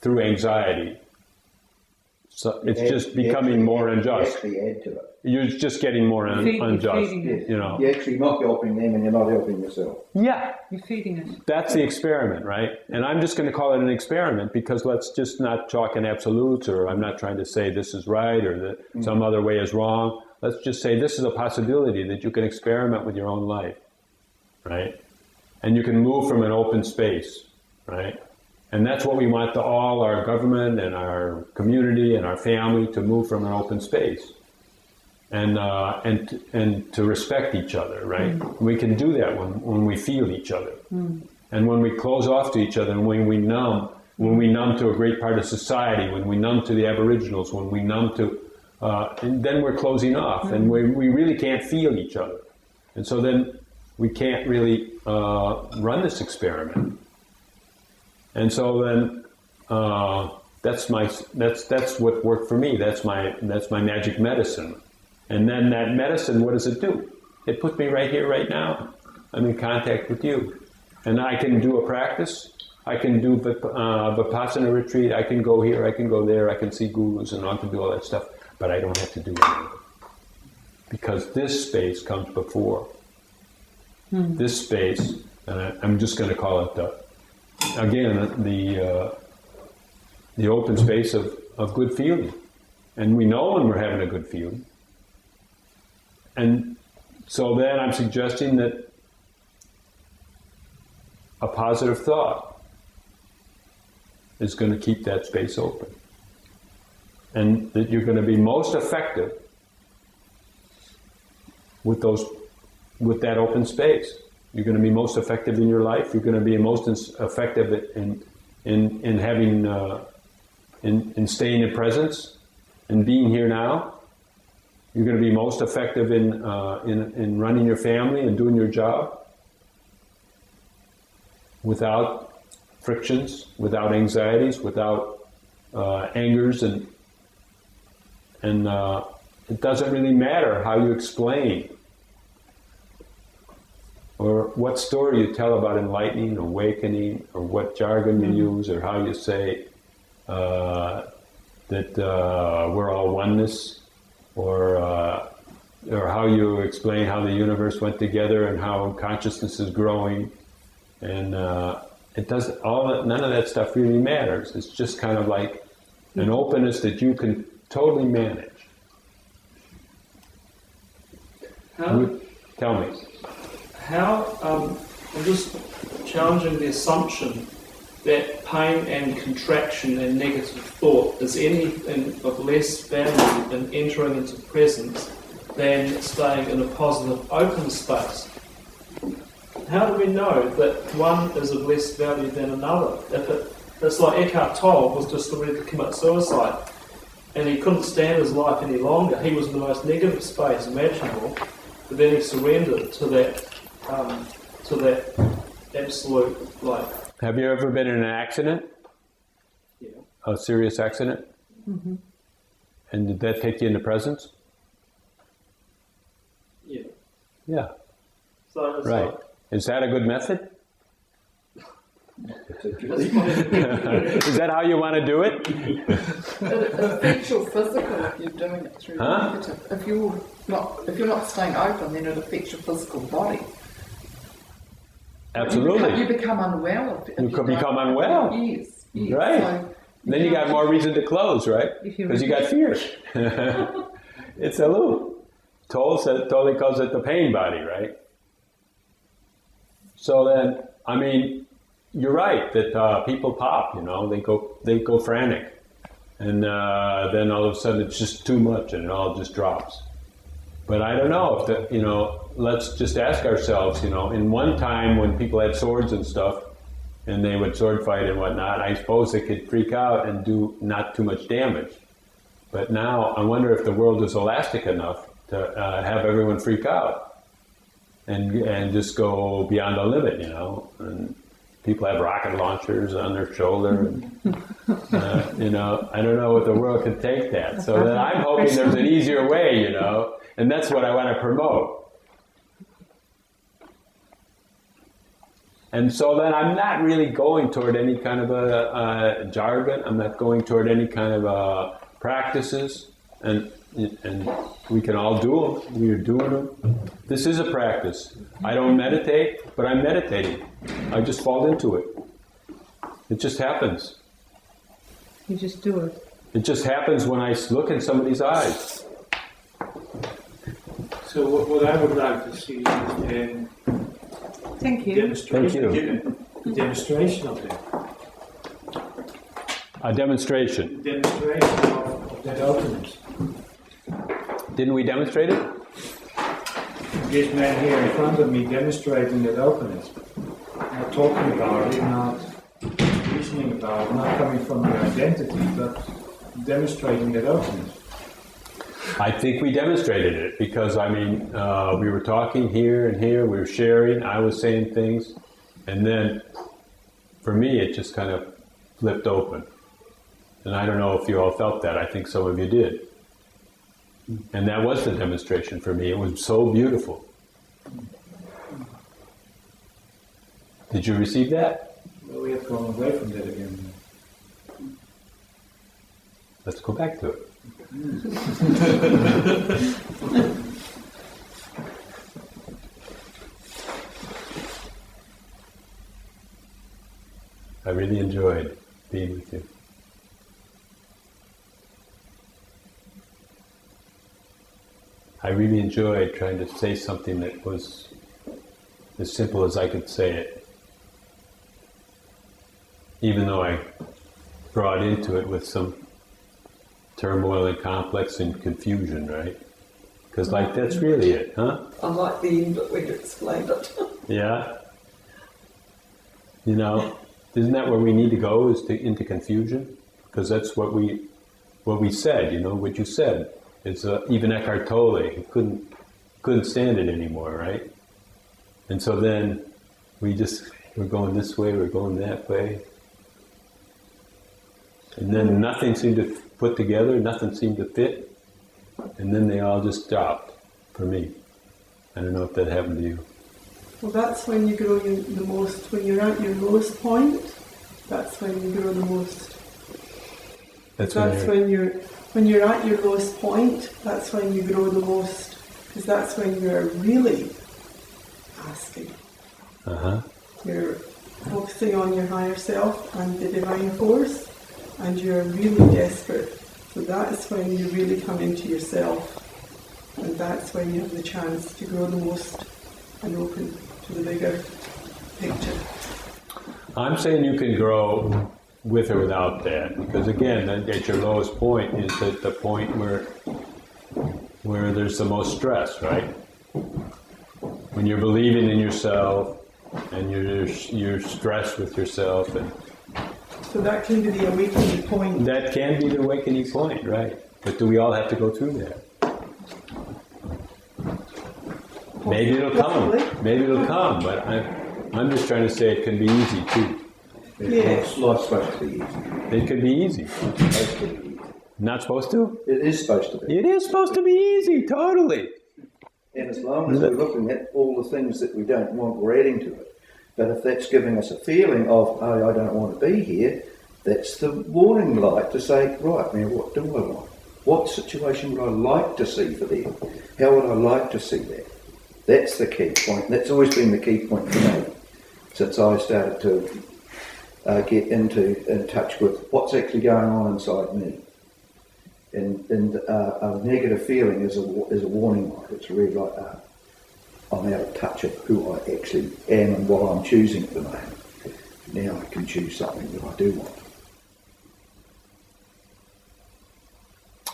through anxiety, so it's just becoming more unjust. Add to it. You're just getting more unjust. Yes. You're actually not helping them, and you're not helping yourself. Yeah. You're feeding it. That's the experiment, right? And I'm just going to call it an experiment, because let's just not talk in absolutes, or I'm not trying to say this is right or that some other way is wrong. Let's just say this is a possibility that you can experiment with your own life, right? And you can move from an open space, right? And that's what we want all our government and our community and our family to move from an open space. And to respect each other, right? We can do that when we feel each other. And when we close off to each other, and when we numb to a great part of society, when we numb to the Aboriginals, when we numb to, and then we're closing off, and we really can't feel each other. And so then we can't really run this experiment. And so then that's what worked for me. That's my magic medicine. And then that medicine, what does it do? It puts me right here, right now. I'm in contact with you. And I can do a practice. I can do Vipassana retreat. I can go here, I can go there. I can see gurus and I can do all that stuff. But I don't have to do anything. Because this space comes before. This space, and I'm just going to call it the open space of good feeling. And we know when we're having a good feeling. And so then I'm suggesting that a positive thought is going to keep that space open. And that you're going to be most effective with that open space. You're going to be most effective in your life. You're going to be most effective in having in staying in presence and being here now. You're going to be most effective in running your family and doing your job without frictions, without anxieties, without angers, and it doesn't really matter how you explain or what story you tell about enlightening, awakening, or what jargon you use, or how you say that we're all oneness. Or how you explain how the universe went together and how consciousness is growing, and none of that stuff really matters. It's just kind of like an openness that you can totally manage. Tell me. I'm just challenging the assumption that pain and contraction and negative thought is anything of less value in entering into presence than staying in a positive open space. How do we know that one is of less value than another? It's like Eckhart Tolle was just ready to commit suicide. and he couldn't stand his life any longer. He was in the most negative space imaginable, but then he surrendered to that absolute, like... Have you ever been in an accident? Yeah. A serious accident? Mm-hmm. And did that take you into presence? Yeah. Yeah. So it's Right. like, Is that a good method? It Is that how you want to do it? affects your physical if you're doing it through Huh? negative. If you're not staying open, then it affects your physical body. Absolutely. You become unwell. If You could don't- become unwell. Yes. Yes. Right. So Then you got more reason to close, right? If you Because you got fear. It's a loop. Totally calls it the pain body, right? So then, I mean, you're right that people pop. You know, they go frantic, and then all of a sudden it's just too much, and it all just drops. But I don't know if let's just ask ourselves. You know, in one time when people had swords and stuff, and they would sword fight and whatnot, I suppose they could freak out and do not too much damage. But now I wonder if the world is elastic enough to have everyone freak out and just go beyond the limit, you know. And people have rocket launchers on their shoulder. And, you know, I don't know if the world could take that. So then I'm hoping there's an easier way, you know, and that's what I want to promote. And so then I'm not really going toward any kind of a jargon. I'm not going toward any kind of practices. And we can all do them. We are doing them. This is a practice. I don't meditate, but I'm meditating. I just fall into it. It just happens. You just do it. It just happens when I look in somebody's eyes. So what I would like to see is Thank you. demonstration. A demonstration of that. A demonstration. Demonstration of that openness. Didn't we demonstrate it? This man here in front of me demonstrating that openness. Not talking about it, not reasoning about it, not coming from the identity, but demonstrating that openness. I think we demonstrated it because, I mean, we were talking here and here, we were sharing, I was saying things, and then for me it just kind of flipped open. And I don't know if you all felt that, I think some of you did. And that was the demonstration for me. It was so beautiful. Did you receive that? Well, we have gone away from that again. Let's go back to it. I really enjoyed being with you. I really enjoyed trying to say something that was as simple as I could say it, even though I brought into it with some turmoil and complex and confusion, right? Because like that's really it, huh? I like the end bit where you explained it. Yeah. You know, isn't that where we need to go? Is into confusion? Because that's what we said. You know, what you said. It's even Eckhart Tolle. He couldn't stand it anymore, right? And so then we're going this way, we're going that way, and then nothing seemed to put together, nothing seemed to fit, and then they all just stopped for me. I don't know if that happened to you. Well, that's when you grow the most. When you're at your lowest point, that's when you grow the most. When you're at your lowest point, that's when you grow the most, because that's when you're really asking. You're focusing on your higher self and the divine force, and you're really desperate. So that's when you really come into yourself, and that's when you have the chance to grow the most and open to the bigger picture. I'm saying you can grow with or without that, because again, at your lowest point is at the point where there's the most stress, right? When you're believing in yourself and you're stressed with yourself, and So that can be the awakening point. that can be the awakening point, right? But do we all have to go through that? Maybe it'll come. Possibly. Maybe it'll come. But I'm just trying to say it can be easy too. Yes. Life's supposed to be easy. It could be easy. It's supposed to be easy. Not supposed to? It is supposed to be. It is supposed to be easy. Totally. And as long as we're looking at all the things that we don't want, we're adding to it. But if that's giving us a feeling of, oh, I don't want to be here, that's the warning light to say, right, now what do I want? What situation would I like to see for them? How would I like to see that? That's the key point. That's always been the key point for me since I started to get in touch with what's actually going on inside me. And a negative feeling is a warning light. It's a red light. I'm out of touch of who I actually am and what I'm choosing at the moment. Now I can choose something that I do want.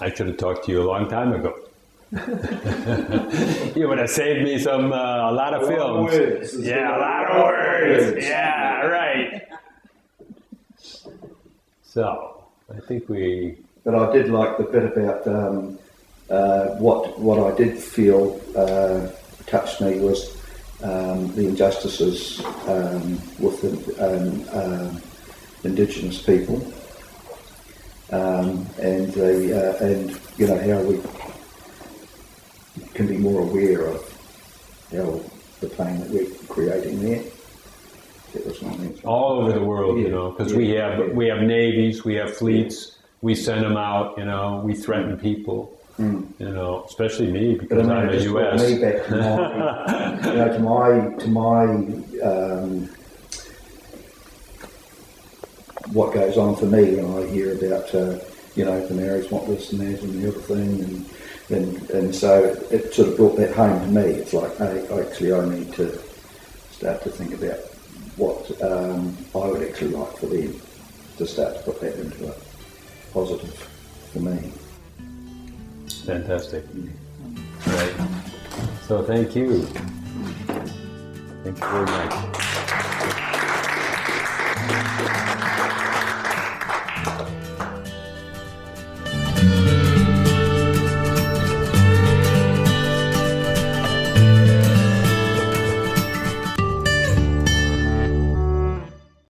I should have talked to you a long time ago. You would have saved me a lot of films. Yeah, a lot of words. Yeah, right. So, I think we... But I did like the bit about what I did feel touched me was the injustices with the Indigenous people, and you know how we can be more aware of how the pain that we're creating there. That was my answer. All over the world, you know, because we have navies, we have fleets, we send them out, you know, we threaten people. You know, especially me because I'm a US. Me back to my, what goes on for me when I hear about the Maoris want this and that and the other thing, and so it sort of brought that home to me. It's like, hey, I need to start to think about what I would actually like for them to start to put that into a positive for me. Fantastic. Right. So thank you. Thank you very much.